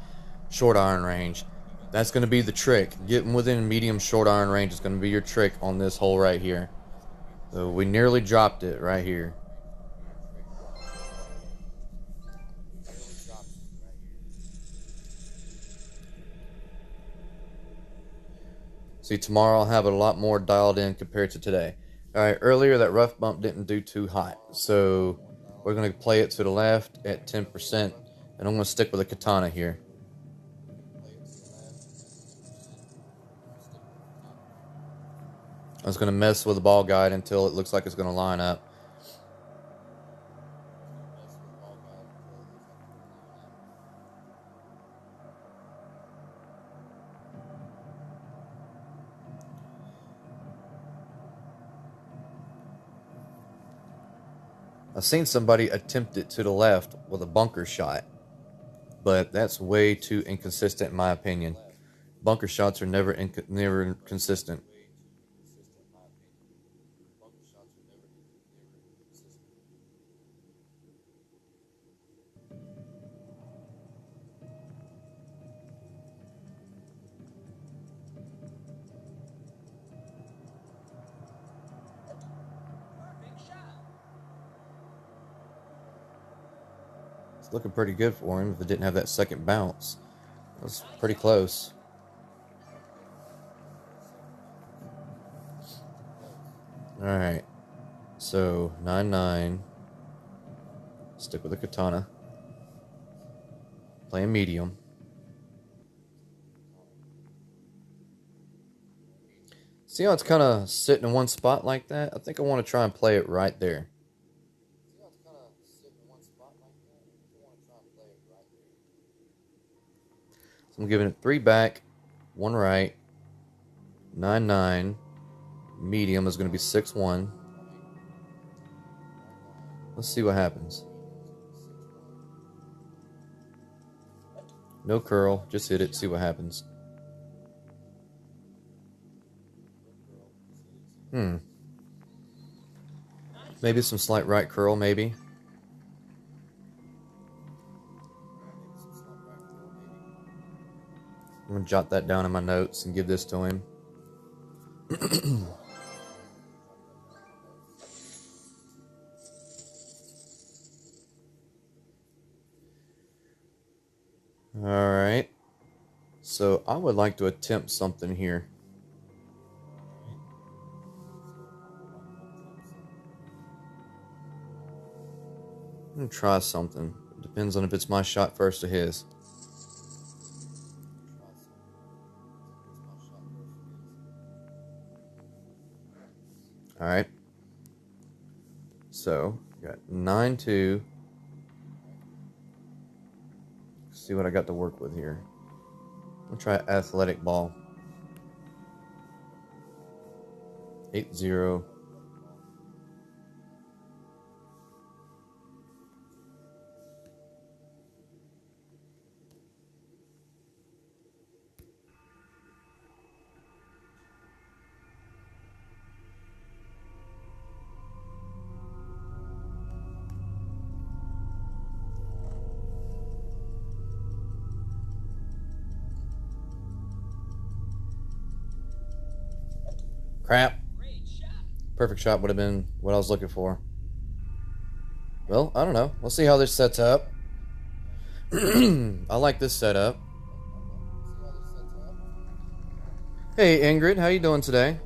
short iron range. That's going to be the trick. Getting within medium short iron range is going to be your trick on this hole right here. So we nearly dropped it right here. See, tomorrow I'll have it a lot more dialed in compared to today. Alright, earlier that rough bump didn't do too hot. So we're going to play it to the left at 10%. And I'm going to stick with a katana here. I was going to mess with the ball guide until it looks like it's going to line up. I've seen somebody attempt it to the left with a bunker shot, but that's way too inconsistent in my opinion. Bunker shots are never consistent. Perfect shot. It's looking pretty good for him if it didn't have that second bounce. That was pretty close. Alright, so 9-9. Stick with the katana. Playing medium. See how it's kind of sitting in one spot like that? I think I want to try and play it right there. So I'm giving it 3 back, 1 right, 9-9. Medium is going to be 6-1. Let's see what happens. No curl, just hit it, see what happens. Maybe some slight right curl, maybe. I'm going to jot that down in my notes and give this to him. Alright. So I would like to attempt something here. I'm going to try something. It depends on if it's my shot first or his. Alright. So, got 9-2. See what I got to work with here. I'll try athletic ball. 8-0. Crap. Great shot. Perfect shot would have been what I was looking for. Well, I don't know. We'll see how this sets up. I like this setup. Hey Ingrid, how you doing today?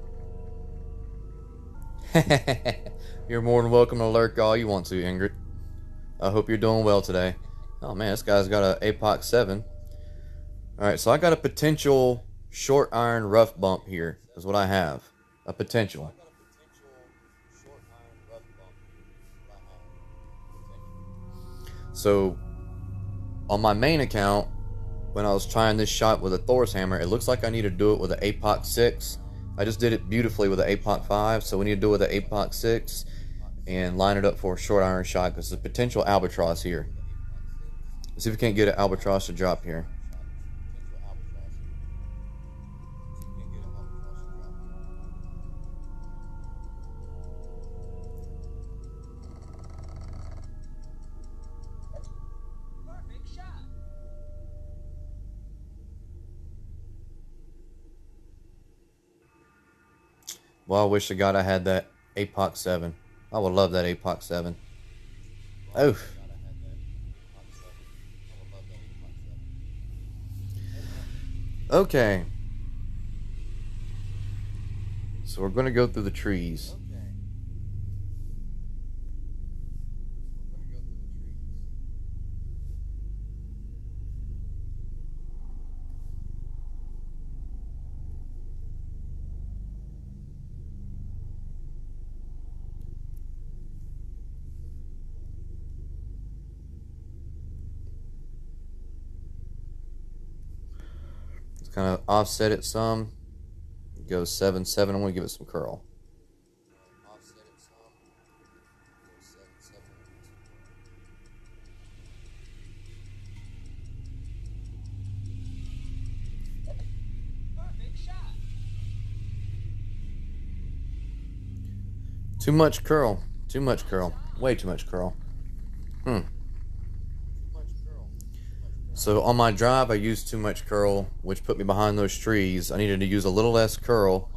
You're more than welcome to lurk all you want to, Ingrid. I hope you're doing well today. Oh man, this guy's got a APOC 7. Alright, so I got a potential short iron rough bump here, is what I have. A potential. So, on my main account, when I was trying this shot with a Thor's hammer, it looks like I need to do it with an APOC 6. I just did it beautifully with an APOC 5, so we need to do it with an APOC 6 and line it up for a short iron shot because there's a potential albatross here. Let's see if we can't get an albatross to drop here. Perfect shot. Well, I wish to God I had that APOC 7. I would love that APOC 7. Oof. Okay. So we're going to go through the trees. Let's kind of offset it some. Go 7-7. I'm going to give it some curl. Perfect shot. Too much curl. Too much curl. Way too much curl. So on my drive, I used too much curl, which put me behind those trees. I needed to use a little less curl.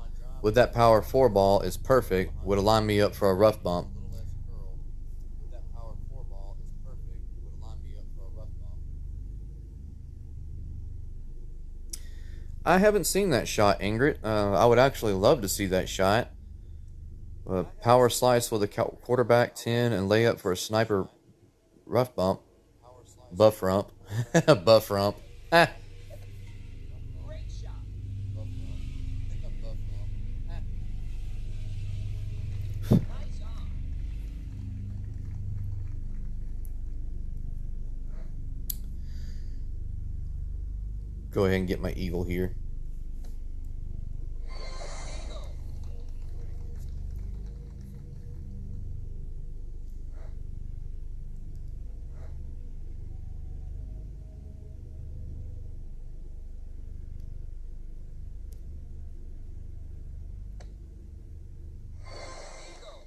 With that power 4 ball, it's perfect. Would have lined me up for a rough bump. I haven't seen that shot, Ingrid. I would actually love to see that shot. Power slice with a quarterback 10 and layup for a sniper rough bump. Buff rump. Buff rump. Great shot. Nice on. Go ahead and get my eagle here. Eagle. Eagle.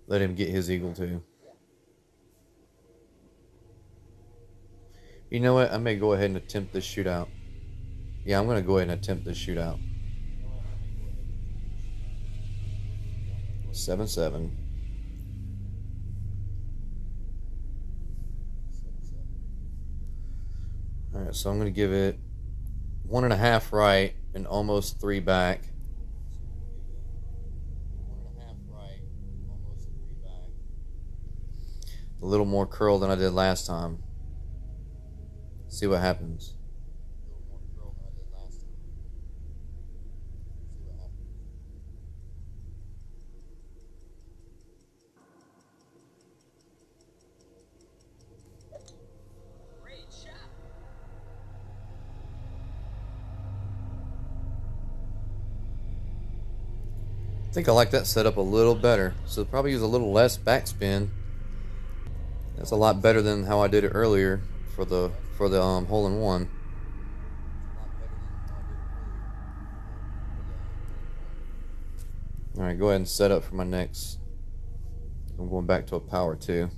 Let him get his eagle too. You know what? I may go ahead and attempt this shootout. Yeah, I'm going to go ahead and attempt this shootout. 7-7. Alright, so I'm going to give it 1.5 right and almost 3 back. A little more curl than I did last time. See what happens. Great shot. I think I like that setup a little better. So probably use a little less backspin. That's a lot better than how I did it earlier for the hole in one. All right, go ahead and set up for my next. I'm going back to a power 2.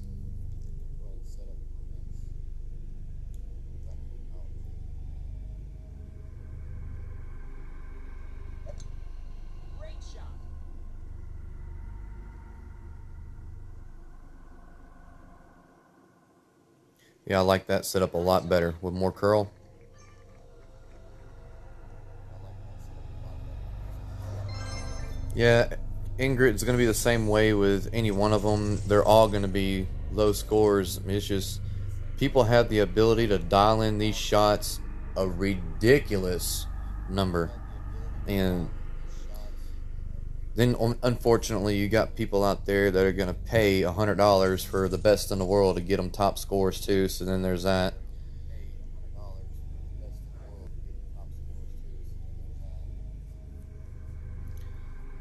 Great shot. Yeah, I like that setup a lot better with more curl. Yeah, Ingrid's going to be the same way with any one of them. They're all going to be low scores. I mean, it's just people have the ability to dial in these shots a ridiculous number. And then, unfortunately, you got people out there that are going to pay $100 for the best in the world to get them top scores too. So then there's that.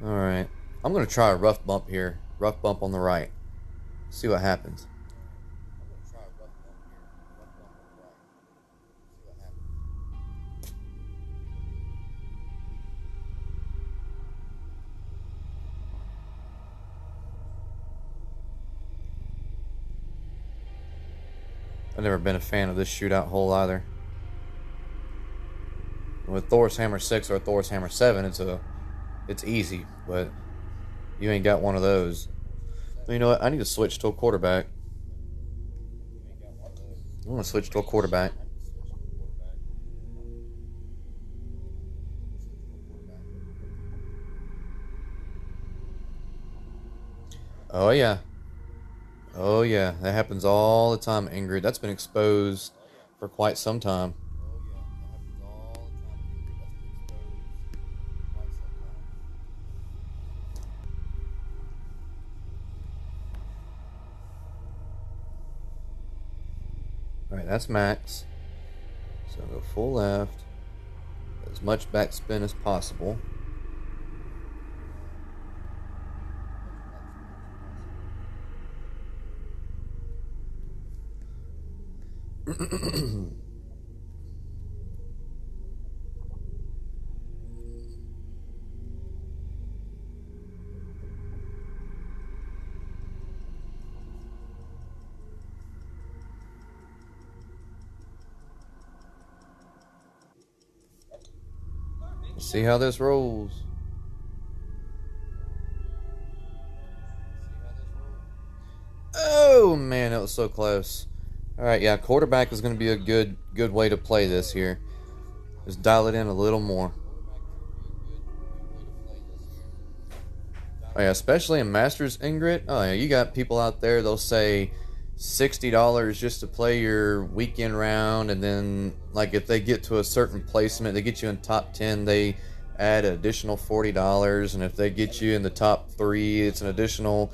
All right, I'm going to try a rough bump here. Rough bump on the right. See what happens. I've never been a fan of this shootout hole either. With Thor's Hammer 6 or Thor's Hammer 7, it's easy, but you ain't got one of those. Well, you know what? I need to switch to a quarterback. I'm gonna switch to a quarterback. Oh yeah. Oh yeah. That happens all the time, Ingrid. That's been exposed for quite some time. Alright, that's max. So go full left. As much backspin as possible. See how this rolls. Oh man, that was so close. All right, yeah, quarterback is going to be a good way to play this here. Just dial it in a little more. Oh yeah, especially in Masters, Ingrid. Oh yeah, you got people out there. They'll say $60 just to play your weekend round, and then like if they get to a certain placement, they get you in top 10. They add an additional $40, and if they get you in the top three, it's an additional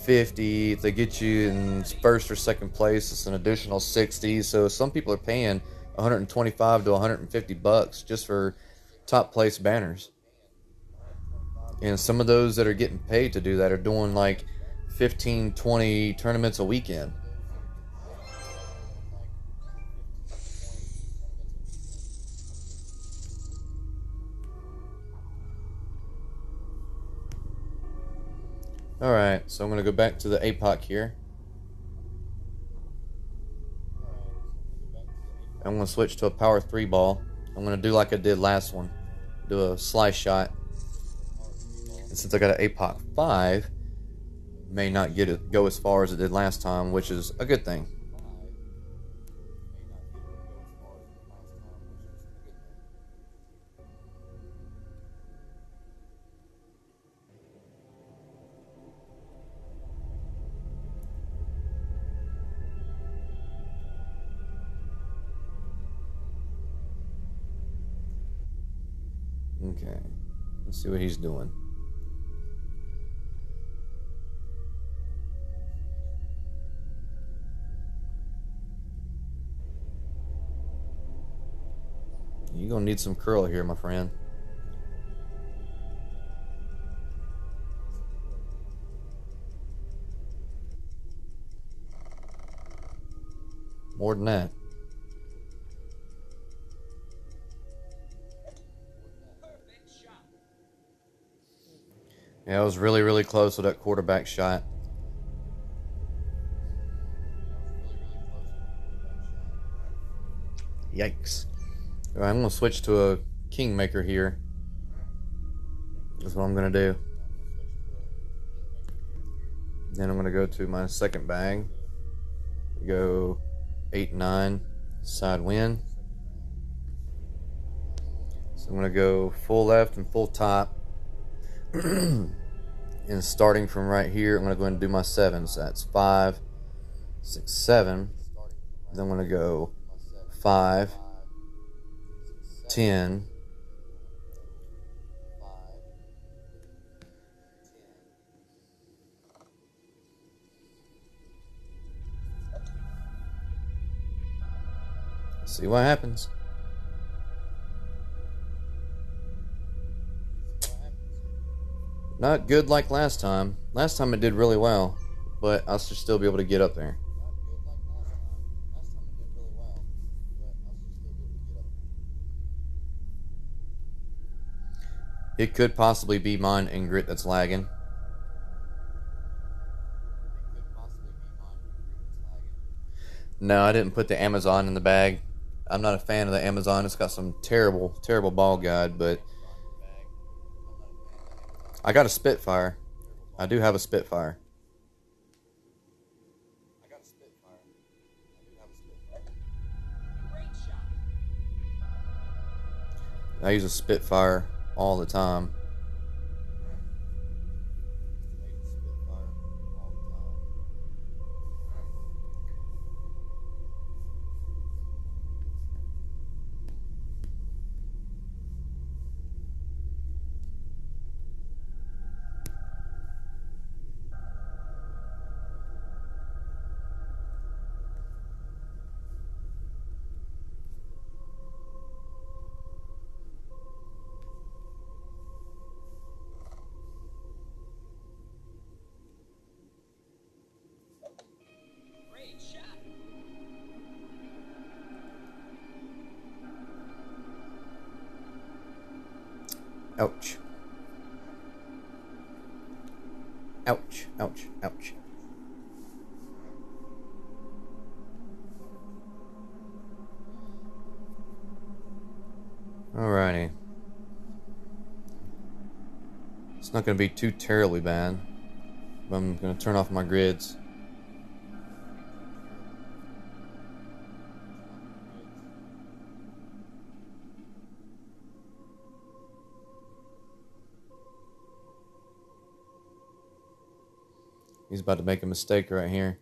50. If they get you in first or second place, it's an additional 60. So some people are paying 125 to 150 bucks just for top place banners. And some of those that are getting paid to do that are doing like 15, 20 tournaments a weekend. Alright, so I'm going to go back to the APOC here. I'm going to switch to a power 3 ball. I'm going to do like I did last one. Do a slice shot. And since I got an APOC 5, may not get it go as far as it did last time, which is a good thing. Okay, let's see what he's doing. You're gonna need some curl here, my friend. More than that. Perfect shot. Yeah, I was really close with that quarterback shot. Yikes. All right, I'm gonna switch to a kingmaker here. That's what I'm gonna do. Then I'm gonna go to my second bag. Go 8, 9, side wind. So I'm going to go full left and full top. And starting from right here, I'm going to go ahead and do my 7. So that's 5, 6, 7. Then I'm going to go 5, 10, 'See what happens. Not good like last time. Last time it did really well, but I should still be able to get up there. It could possibly be mine Ingrid that's lagging. No, I didn't put the Amazon in the bag. I'm not a fan of the Amazon. It's got some terrible, terrible ball guide, but I got a Spitfire. I do have a Spitfire. Great shot. I use a Spitfire all the time. Great shot. Ouch. Ouch, ouch, ouch. Alrighty. It's not going to be too terribly bad. But I'm going to turn off my grids. He's about to make a mistake right here.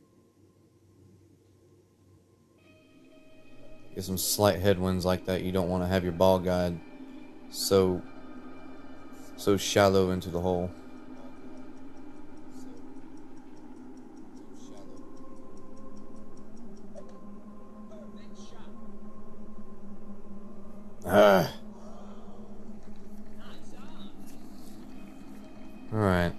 Get some slight headwinds like that. You don't want to have your ball guide so shallow into the hole. Perfect shot. Ah. Nice on. All right.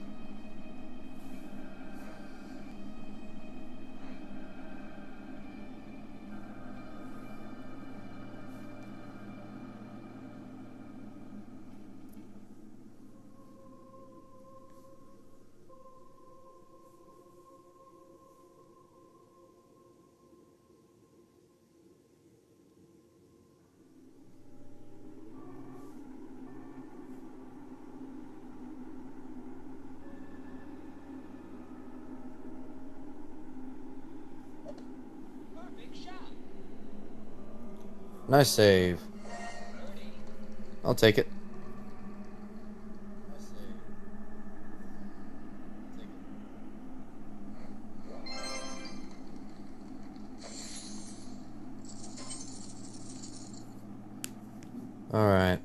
Perfect shot. Nice save. Birdie. I'll take it. All right.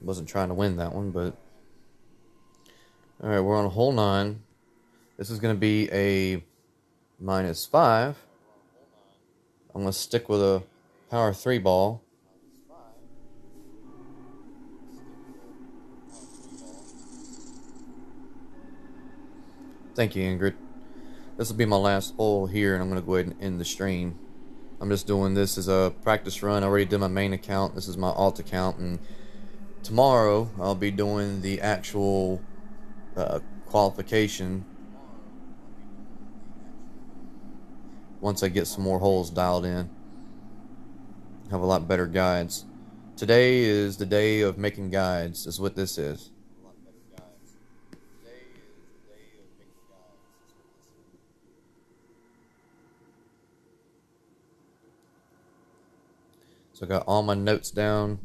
Wasn't trying to win that one, but all right, we're on hole 9. This is going to be a -5. I'm going to stick with a power 3 ball. Thank you, Ingrid. This will be my last hole here, and I'm going to go ahead and end the stream. I'm just doing this as a practice run. I already did my main account. This is my alt account, and tomorrow I'll be doing the actual qualification once I get some more holes dialed in. Have a lot better guides. Today is the day of making guides, is what this is. So I got all my notes down,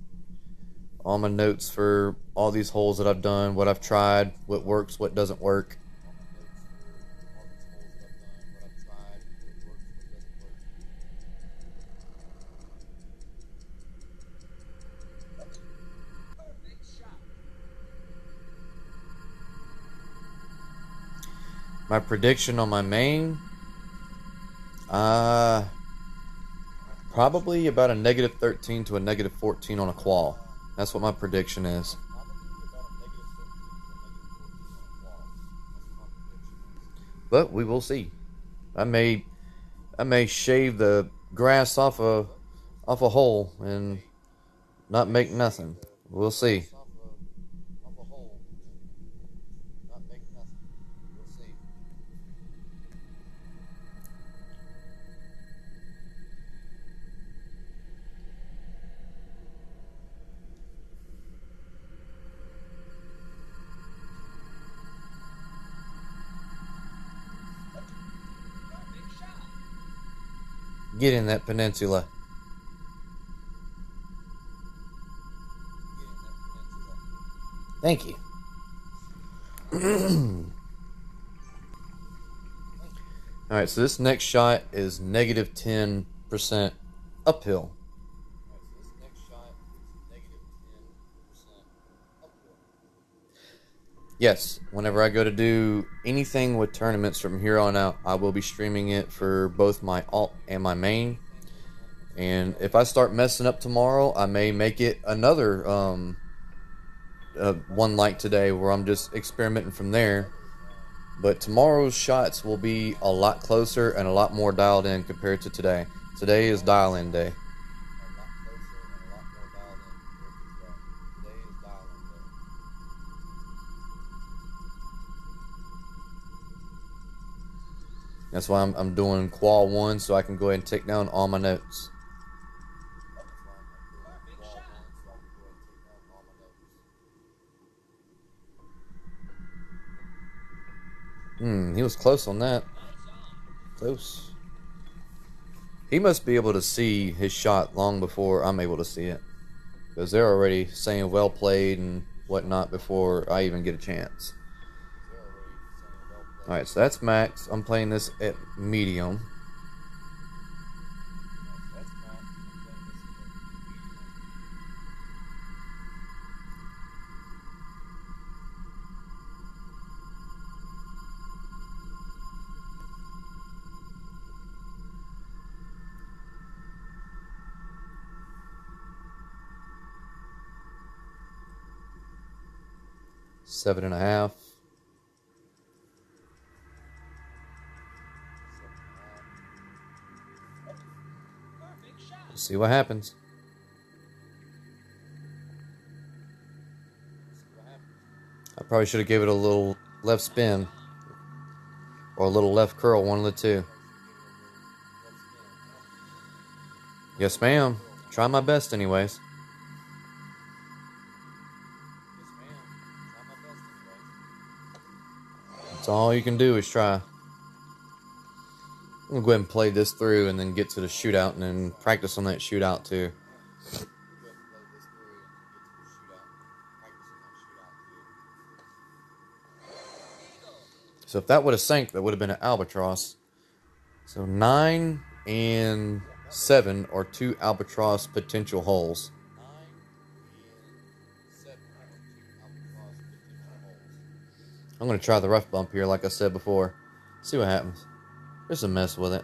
all my notes for all these holes that I've done, what I've tried, what works, what doesn't work. Perfect shot. My prediction on my main, uh, probably about a -13 to a -14 on a qual. That's what my prediction is. But we will see. I may I may shave the grass off a hole and not make nothing. We'll see. Perfect shot. Get in that peninsula. Thank you. All right, so this next shot is -10% uphill. Yes, whenever I go to do anything with tournaments from here on out, I will be streaming it for both my alt and my main. And if I start messing up tomorrow, I may make it another one like today where I'm just experimenting from there. But tomorrow's shots will be a lot closer and a lot more dialed in compared to today. Today is dial in day. That's why I'm doing Qual 1 so I can go ahead and take down all my notes. Perfect shot. He was close on that. Nice on. Close. He must be able to see his shot long before I'm able to see it. Because they're already saying well played and whatnot before I even get a chance. Alright, so that's max. I'm playing this at medium. Seven and a half. Perfect shot. We'll see what happens. I probably should have gave it a little left spin. Or a little left curl, one of the two. Yes, ma'am. Try my best anyways. That's all you can do is try. I'm gonna go ahead and play this through and then get to the shootout and then practice on that shootout too. So if that would have sank, that would have been an albatross. So 9 and 7 are two albatross potential holes. I'm going to try the rough bump here like I said before. See what happens. Just a mess with it.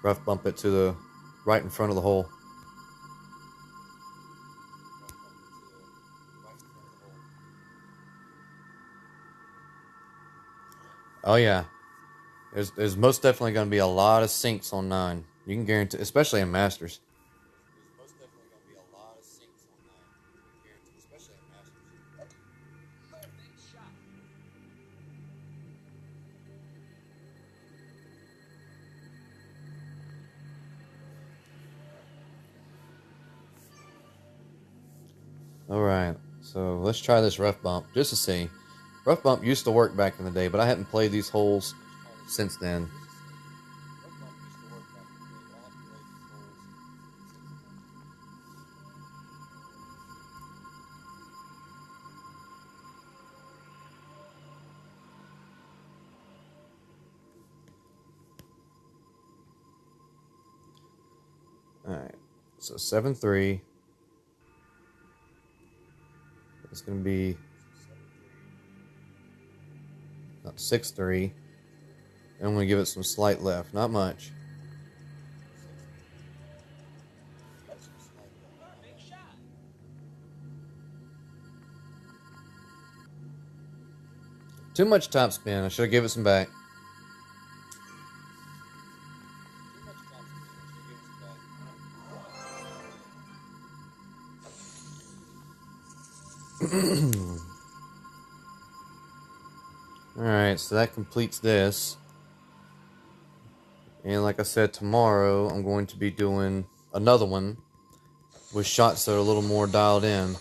Rough bump it to the right in front of the hole. Oh yeah. There's most definitely going to be a lot of sinks on 9. You can guarantee, especially in Masters. Perfect shot. All right. So let's try this rough bump just to see. Rough bump used to work back in the day, but I haven't played these holes since then. Alright, so 7-3. It's going to be 6-3. And I'm going to give it some slight left, not much. Perfect shot. Too much topspin. I should have given it some back. Alright, so that completes this. And like I said, tomorrow I'm going to be doing another one with shots that are a little more dialed in.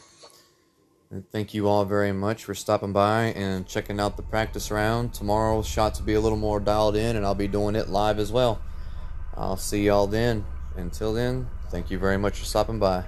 And thank you all very much for stopping by and checking out the practice round. Tomorrow's shots will be a little more dialed in, and I'll be doing it live as well. I'll see y'all then. Until then, thank you very much for stopping by.